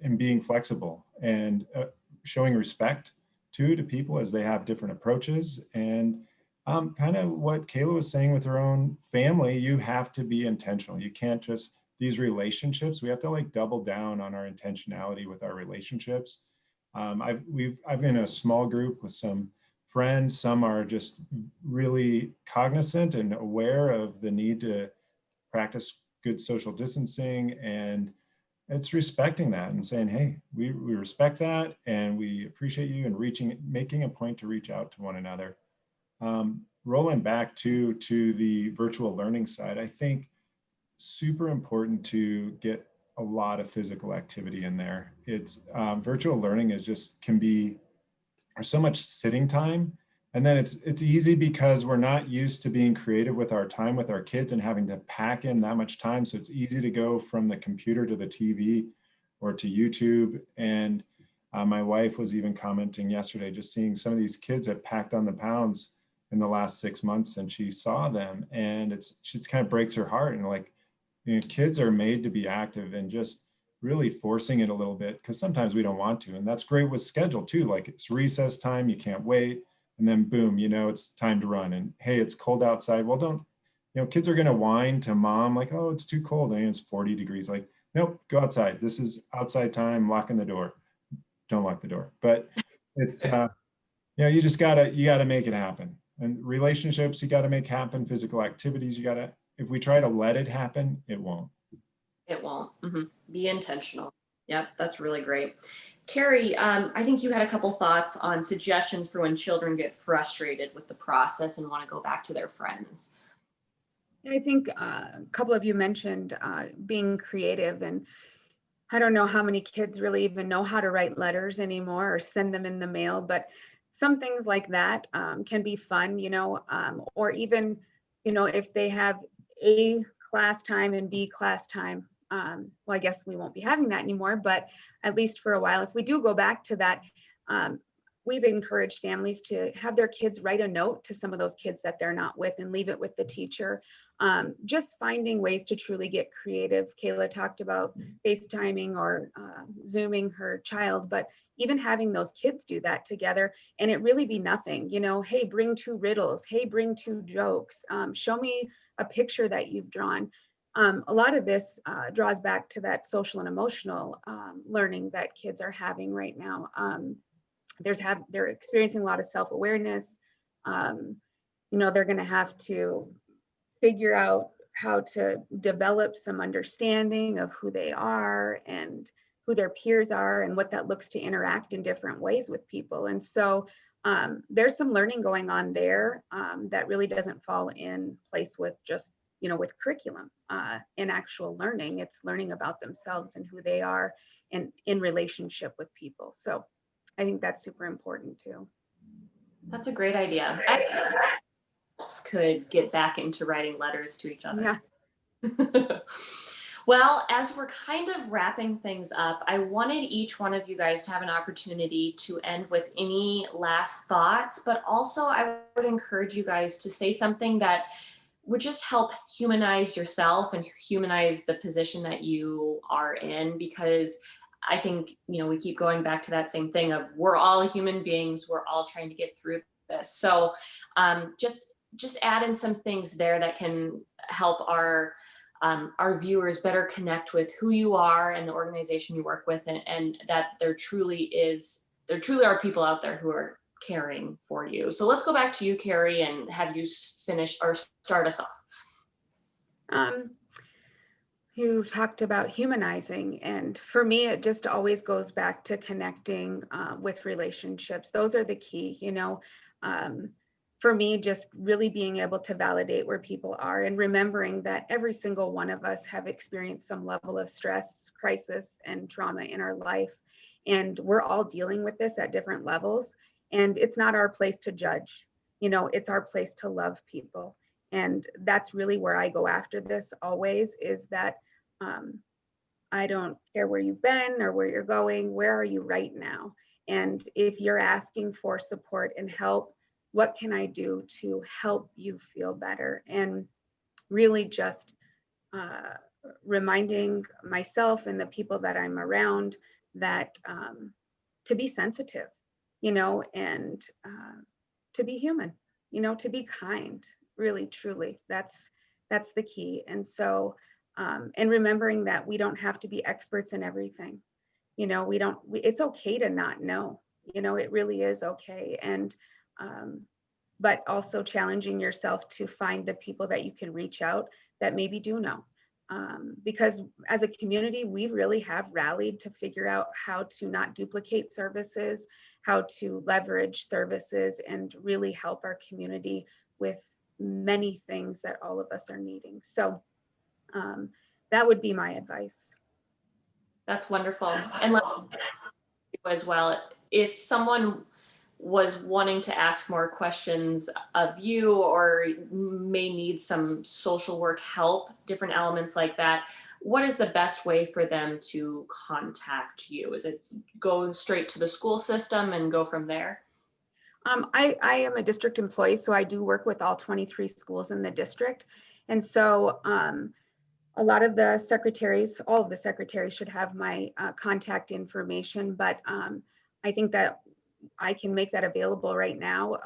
and being flexible and showing respect to people as they have different approaches. And kind of what Kayla was saying with her own family, you have to be intentional. You can't just, these relationships, we have to like double down on our intentionality with our relationships. I've been in a small group with some friends. Some are just really cognizant and aware of the need to practice good social distancing, and it's respecting that and saying, hey, we respect that and we appreciate you, and making a point to reach out to one another. Rolling back to the virtual learning side, I think super important to get a lot of physical activity in there. It's virtual learning there's so much sitting time. And then it's easy because we're not used to being creative with our time with our kids and having to pack in that much time. So it's easy to go from the computer to the TV or to YouTube. And my wife was even commenting yesterday, just seeing some of these kids have packed on the pounds in the last 6 months, and she saw them, and it kind of breaks her heart. And like, kids are made to be active, and just really forcing it a little bit, because sometimes we don't want to. And that's great with schedule too. Like, it's recess time, you can't wait. And then boom, it's time to run. And hey, it's cold outside. Well, kids are going to whine to mom like, oh, it's too cold. And it's 40 degrees. Like, nope, go outside. This is outside time, locking the door. Don't lock the door. But it's, you just gotta make it happen. And relationships, you got to make happen. Physical activities, if we try to let it happen, it won't. It won't. Mm-hmm. Be intentional. Yep, that's really great. Carrie, I think you had a couple thoughts on suggestions for when children get frustrated with the process and want to go back to their friends. I think a couple of you mentioned being creative, and I don't know how many kids really even know how to write letters anymore or send them in the mail, but some things like that can be fun, or even, if they have A class time and B class time. Well, I guess we won't be having that anymore, but at least for a while, if we do go back to that, we've encouraged families to have their kids write a note to some of those kids that they're not with and leave it with the teacher. just finding ways to truly get creative. Kayla talked about FaceTiming or Zooming her child, but even having those kids do that together and it really be nothing, you know, hey, bring 2 riddles, hey, bring 2 jokes, show me a picture that you've drawn. A lot of this draws back to that social and emotional learning that kids are having right now. They're experiencing a lot of self-awareness. You know, they're going to have to figure out how to develop some understanding of who they are and who their peers are and what that looks to interact in different ways with people. And so there's some learning going on there that really doesn't fall in place with just, you know, with curriculum in actual learning. It's learning about themselves and who they are and in relationship with people. So I think that's super important too. That's a great idea. Could get back into writing letters to each other. Yeah. Well, as we're kind of wrapping things up, I wanted each one of you guys to have an opportunity to end with any last thoughts, but also I would encourage you guys to say something that would just help humanize yourself and humanize the position that you are in, because I think, you know, we keep going back to that same thing of we're all human beings, we're all trying to get through this. So just add in some things there that can help our viewers better connect with who you are and the organization you work with, and that there truly are people out there who are caring for you. So let's go back to you, Carrie, and have you finish or start us off. You talked about humanizing, and for me, it just always goes back to connecting with relationships. Those are the key, you know. For me, just really being able to validate where people are and remembering that every single one of us have experienced some level of stress, crisis, and trauma in our life. And we're all dealing with this at different levels. And it's not our place to judge, you know, it's our place to love people. And that's really where I go after this always, is that I don't care where you've been or where you're going, where are you right now? And if you're asking for support and help, what can I do to help you feel better? And really just reminding myself and the people that I'm around that to be sensitive, you know, and to be human, you know, to be kind, really, truly, that's the key. And so, and remembering that we don't have to be experts in everything, you know, it's okay to not know, you know, it really is okay. And but also challenging yourself to find the people that you can reach out that maybe do know. Because as a community, we really have rallied to figure out how to not duplicate services, how to leverage services, and really help our community with many things that all of us are needing. So that would be my advice. That's wonderful. And as well, if someone was wanting to ask more questions of you or may need some social work help, different elements like that, what is the best way for them to contact you? Is it go straight to the school system and go from there? I am a district employee, so I do work with all 23 schools in the district. And so a lot of the secretaries, all of the secretaries should have my contact information, but I think that I can make that available right now.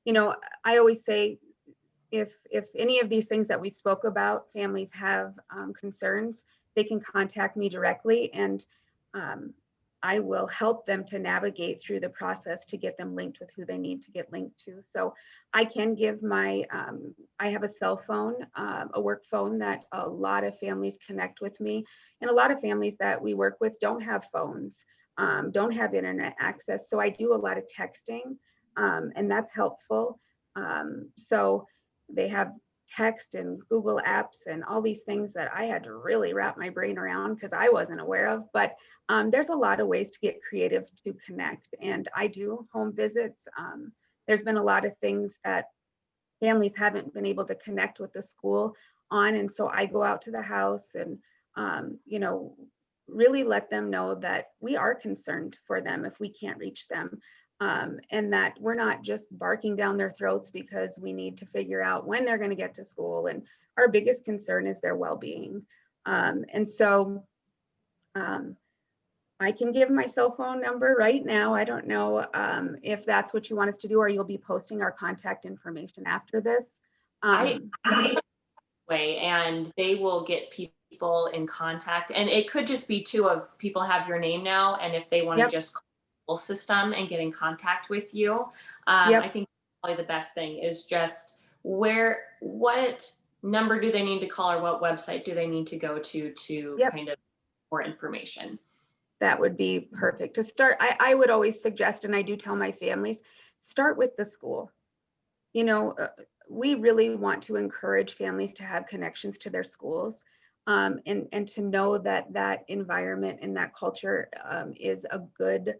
You know, I always say, if any of these things that we've spoke about, families have concerns, they can contact me directly, and I will help them to navigate through the process to get them linked with who they need to get linked to. So I can give my, I have a cell phone, a work phone that a lot of families connect with me, and a lot of families that we work with don't have phones. Don't have internet access. So I do a lot of texting, and that's helpful. So they have text and Google apps and all these things that I had to really wrap my brain around because I wasn't aware of. But there's a lot of ways to get creative to connect. And I do home visits. There's been a lot of things that families haven't been able to connect with the school on. And so I go out to the house and, you know, really let them know that we are concerned for them if we can't reach them, and that we're not just barking down their throats because we need to figure out when they're going to get to school and our biggest concern is their well-being. And so I can give my cell phone number right now. I don't know if that's what you want us to do, or you'll be posting our contact information after this. Way, and they will get people in contact, and it could just be two of people have your name now, and if they want to just call the system and get in contact with you, I think probably the best thing is just what number do they need to call, or what website do they need to go to kind of more information. That would be perfect. To start, I would always suggest, and I do tell my families, start with the school. You know, we really want to encourage families to have connections to their schools, and to know that that environment and that culture is a good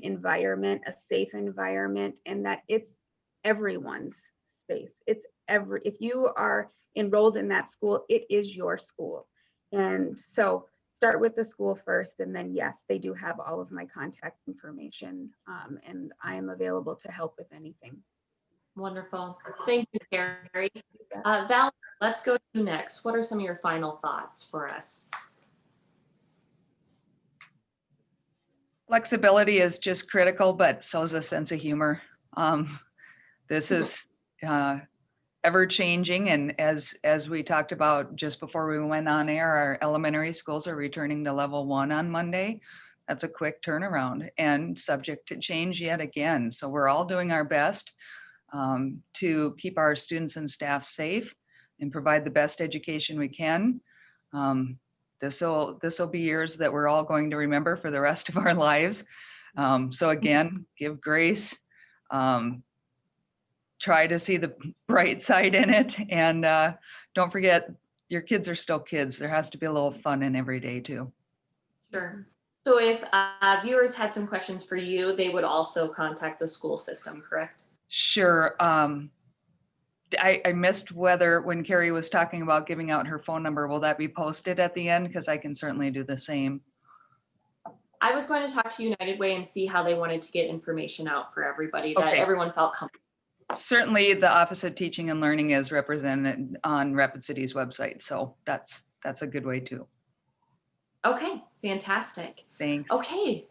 environment, a safe environment, and that it's everyone's space. If you are enrolled in that school, it is your school. And so start with the school first, and then yes, they do have all of my contact information, and I am available to help with anything. Wonderful. Thank you, Carrie. Val, let's go to you next. What are some of your final thoughts for us? Flexibility is just critical, but so is a sense of humor. This is ever changing, and as we talked about just before we went on air, our elementary schools are returning to level 1 on Monday. That's a quick turnaround and subject to change yet again. So we're all doing our best to keep our students and staff safe and provide the best education we can. This will be years that we're all going to remember for the rest of our lives. So again, give grace, try to see the bright side in it, and don't forget, your kids are still kids. There has to be a little fun in every day too. Sure. So if viewers had some questions for you, they would also contact the school system, correct? Sure. I missed whether when Carrie was talking about giving out her phone number, will that be posted at the end? Because I can certainly do the same. I was going to talk to United Way and see how they wanted to get information out for everybody, that everyone felt comfortable. Certainly the Office of Teaching and Learning is represented on Rapid City's website. So that's a good way too. Okay, fantastic. Thanks. Okay,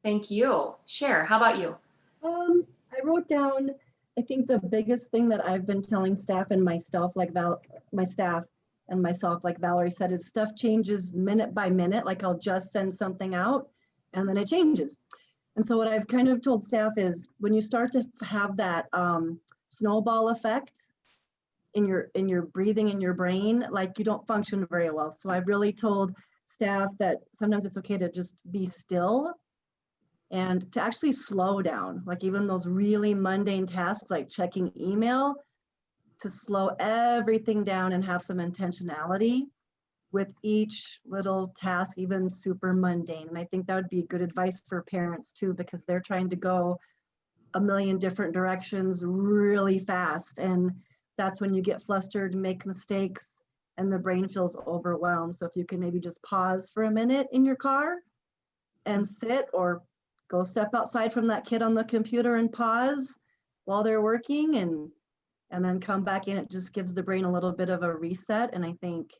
thank you. Cher, how about you? I wrote down, I think the biggest thing that I've been telling staff and myself, like Valerie said, is stuff changes minute by minute. Like I'll just send something out and then it changes. And so what I've kind of told staff is when you start to have that snowball effect in your breathing in your brain, like you don't function very well. So I've really told staff that sometimes it's okay to just be still and to actually slow down, like even those really mundane tasks like checking email, to slow everything down and have some intentionality with each little task, even super mundane. And I think that would be good advice for parents too, because they're trying to go a million different directions really fast. And that's when you get flustered, make mistakes, and the brain feels overwhelmed. So if you can maybe just pause for a minute in your car and sit, or go step outside from that kid on the computer and pause while they're working, and then come back in, it just gives the brain a little bit of a reset. And I think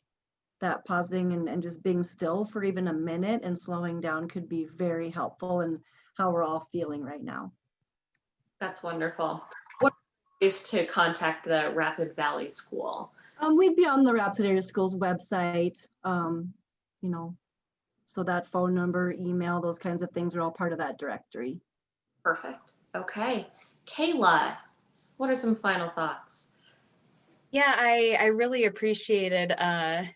that pausing and just being still for even a minute and slowing down could be very helpful in how we're all feeling right now. That's wonderful. What is to contact the Rapid Valley School? We'd be on the Rapid Area Schools website, so that phone number, email, those kinds of things are all part of that directory. Perfect. Okay. Kayla, what are some final thoughts? Yeah, I really appreciated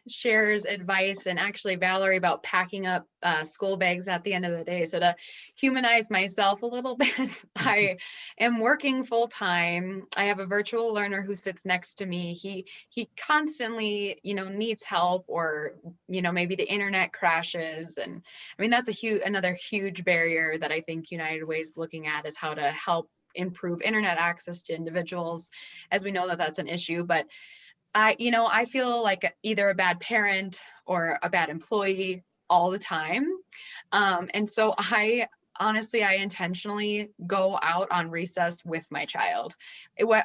Cher's advice, and actually Valerie, about packing up school bags at the end of the day. So to humanize myself a little bit, I am working full time. I have a virtual learner who sits next to me. He constantly, needs help, or, maybe the internet crashes. And I mean, that's another huge barrier that I think United Way is looking at, is how to help improve internet access to individuals, as we know that that's an issue. But I feel like either a bad parent or a bad employee all the time. And so I honestly, I intentionally go out on recess with my child.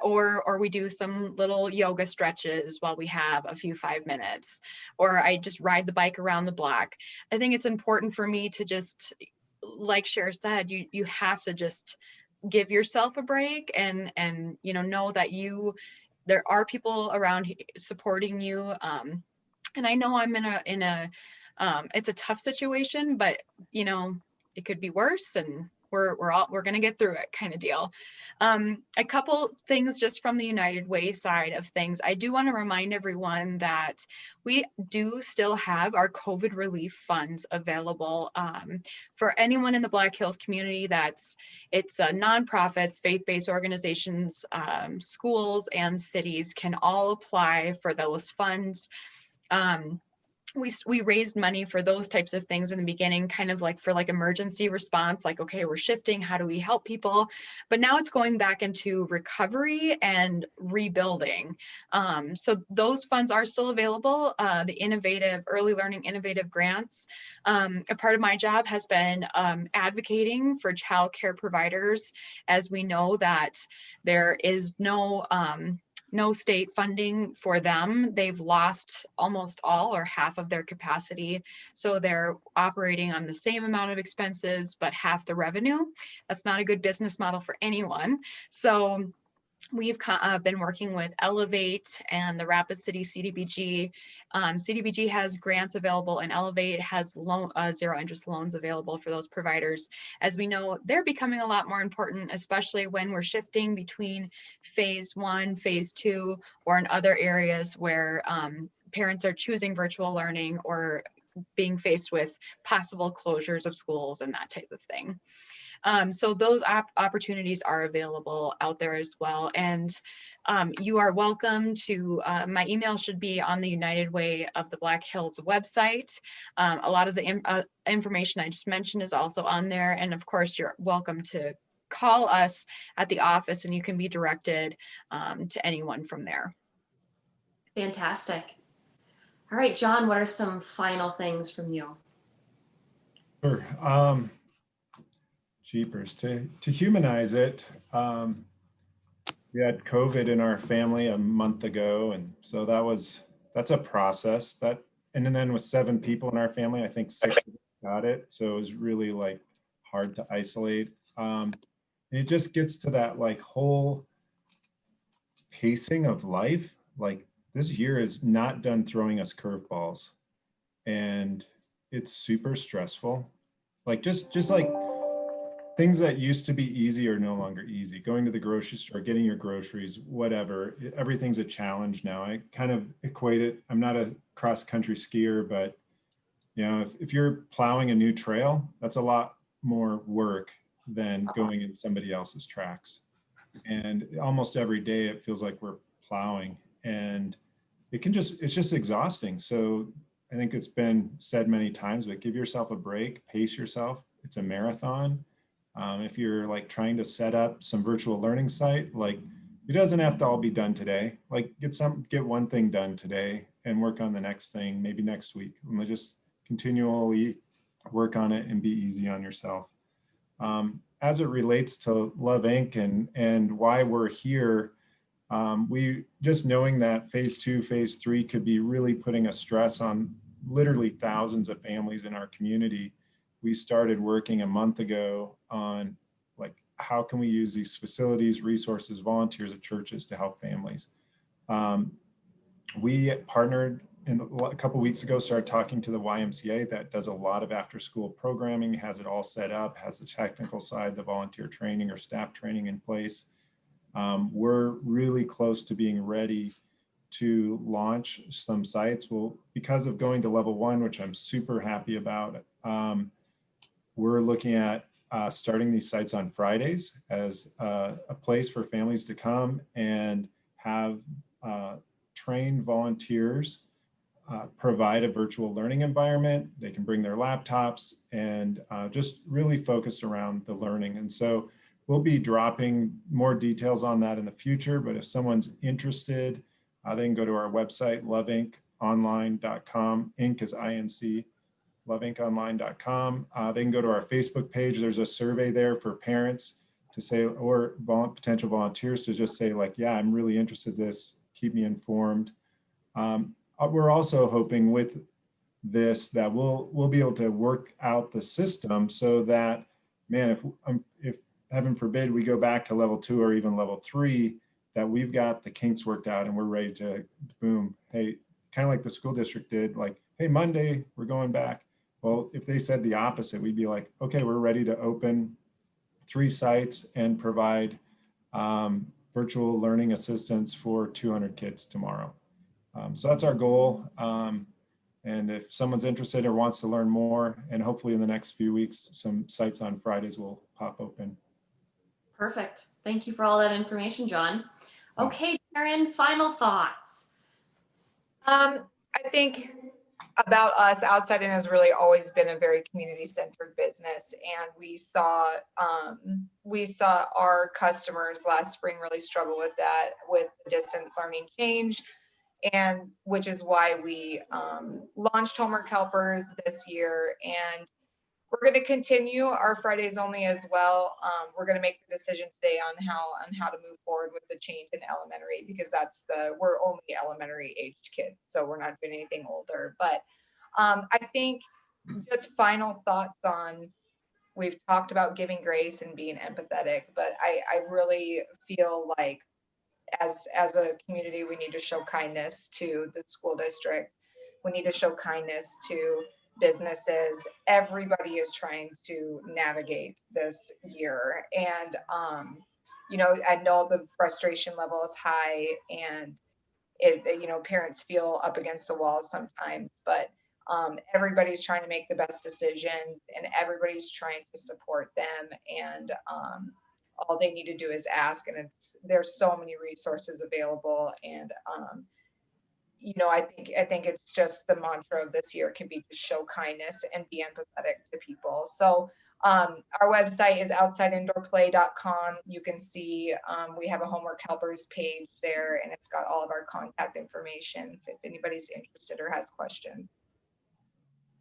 Or we do some little yoga stretches while we have a few 5 minutes, or I just ride the bike around the block. I think it's important for me to just, like Cher said, you have to just give yourself a break and know that there are people around supporting you. And I know I'm in a it's a tough situation, but it could be worse, and we're going to get through it, kind of deal. A couple things just from the United Way side of things. I do want to remind everyone that we do still have our COVID relief funds available for anyone in the Black Hills community. It's nonprofits, faith-based organizations, schools, and cities can all apply for those funds. We raised money for those types of things in the beginning, kind of like for emergency response, like, okay, we're shifting, how do we help people? But now it's going back into recovery and rebuilding. So those funds are still available. The early learning innovative grants. A part of my job has been advocating for childcare providers, as we know that there is no state funding for them. They've lost almost all or half of their capacity. So they're operating on the same amount of expenses, but half the revenue. That's not a good business model for anyone. So we've been working with Elevate and the Rapid City CDBG. CDBG has grants available, and Elevate has zero interest loans available for those providers. As we know, they're becoming a lot more important, especially when we're shifting between phase 1, phase 2, or in other areas where parents are choosing virtual learning or being faced with possible closures of schools and that type of thing. So those opportunities are available out there as well. And you are welcome to, my email should be on the United Way of the Black Hills website. A lot of the information I just mentioned is also on there. And of course, you're welcome to call us at the office, and you can be directed to anyone from there. Fantastic. All right, John, what are some final things from you? Sure. Jeepers, to humanize it, we had COVID in our family a month ago, and so that's a process. And then with 7 people in our family, I think 6 of us got it, so it was really hard to isolate. And it just gets to that whole pacing of life. This year is not done throwing us curveballs, and it's super stressful. Just things that used to be easy are no longer easy. Going to the grocery store, getting your groceries, whatever, everything's a challenge now. I kind of equate it. I'm not a cross-country skier, but if you're plowing a new trail, that's a lot more work than going in somebody else's tracks. And almost every day it feels like we're plowing, and it's just exhausting. So I think it's been said many times, but give yourself a break, pace yourself. It's a marathon. If you're trying to set up some virtual learning site, it doesn't have to all be done today. Get one thing done today and work on the next thing, maybe next week. And just continually work on it and be easy on yourself. As it relates to Love Inc. and why we're here, we just knowing that phase 2, phase 3 could be really putting a stress on literally thousands of families in our community. We started working a month ago on how can we use these facilities, resources, volunteers at churches to help families. We partnered a couple of weeks ago, started talking to the YMCA that does a lot of after-school programming, has it all set up, has the technical side, the volunteer training or staff training in place. We're really close to being ready to launch some sites. Well, because of going to level 1, which I'm super happy about, we're looking at starting these sites on Fridays as a place for families to come and have trained volunteers provide a virtual learning environment. They can bring their laptops and just really focused around the learning. And so we'll be dropping more details on that in the future, but if someone's interested, they can go to our website, loveinconline.com. Inc is INC. loveinkonline.com. They can go to our Facebook page. There's a survey there for parents to say, or potential volunteers to just say like, yeah, I'm really interested in this, keep me informed. We're also hoping with this that we'll be able to work out the system so that, man, if heaven forbid we go back to level 2 or even level 3, that we've got the kinks worked out and we're ready to boom, hey, kind of like the school district did, like, hey, Monday, we're going back. Well, if they said the opposite, we'd be like, okay, we're ready to open 3 sites and provide virtual learning assistance for 200 kids tomorrow. So that's our goal. And if someone's interested or wants to learn more, and hopefully in the next few weeks, some sites on Fridays will pop open. Perfect. Thank you for all that information, John. Okay, Karen, final thoughts. I think about us, Outside In has really always been a very community-centered business, and we saw our customers last spring really struggle with that, with the distance learning change, and which is why we launched Homework Helpers this year. And we're going to continue our Fridays only as well. We're going to make the decision today on how to move forward with the change in elementary, because we're only elementary aged kids, so we're not doing anything older. But I think just final thoughts on, we've talked about giving grace and being empathetic, but I really feel like as a community, we need to show kindness to the school district. We need to show kindness to businesses. Everybody is trying to navigate this year. And, I know the frustration level is high, and parents feel up against the wall sometimes, but everybody's trying to make the best decision, and everybody's trying to support them. And all they need to do is ask, and there's so many resources available. And I think it's just the mantra of this year can be to show kindness and be empathetic to people. So our website is outsideindoorplay.com. You can see we have a Homework Helpers page there, and it's got all of our contact information if anybody's interested or has questions.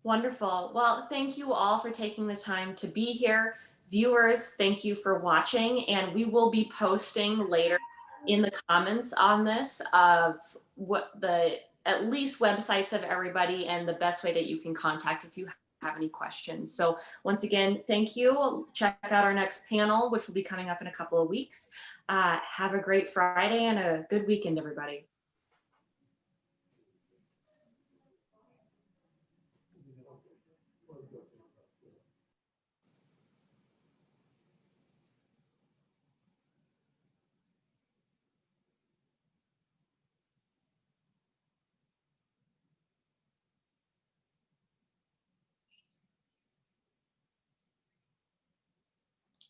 Wonderful. Well, thank you all for taking the time to be here. Viewers, thank you for watching, and we will be posting later in the comments on this of what at least websites of everybody and the best way that you can contact if you have any questions. So once again, thank you. Check out our next panel, which will be coming up in a couple of weeks. Have a great Friday and a good weekend, everybody.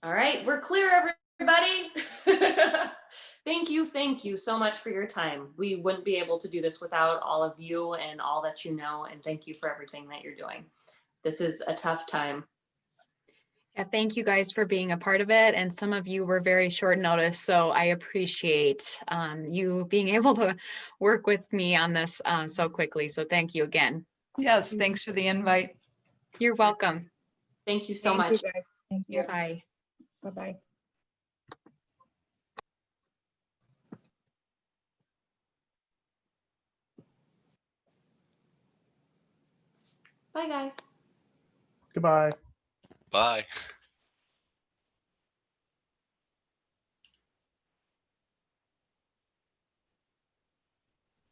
All right, we're clear, everybody. Thank you so much for your time. We wouldn't be able to do this without all of you and all that you know, and thank you for everything that you're doing. This is a tough time. Yeah, thank you guys for being a part of it. And some of you were very short notice, so I appreciate you being able to work with me on this so quickly. So thank you again. Yes, thanks for the invite. You're welcome. Thank you so Thank much. you, guys. Thank you. Bye. Bye-bye. Bye, guys. Goodbye. Bye.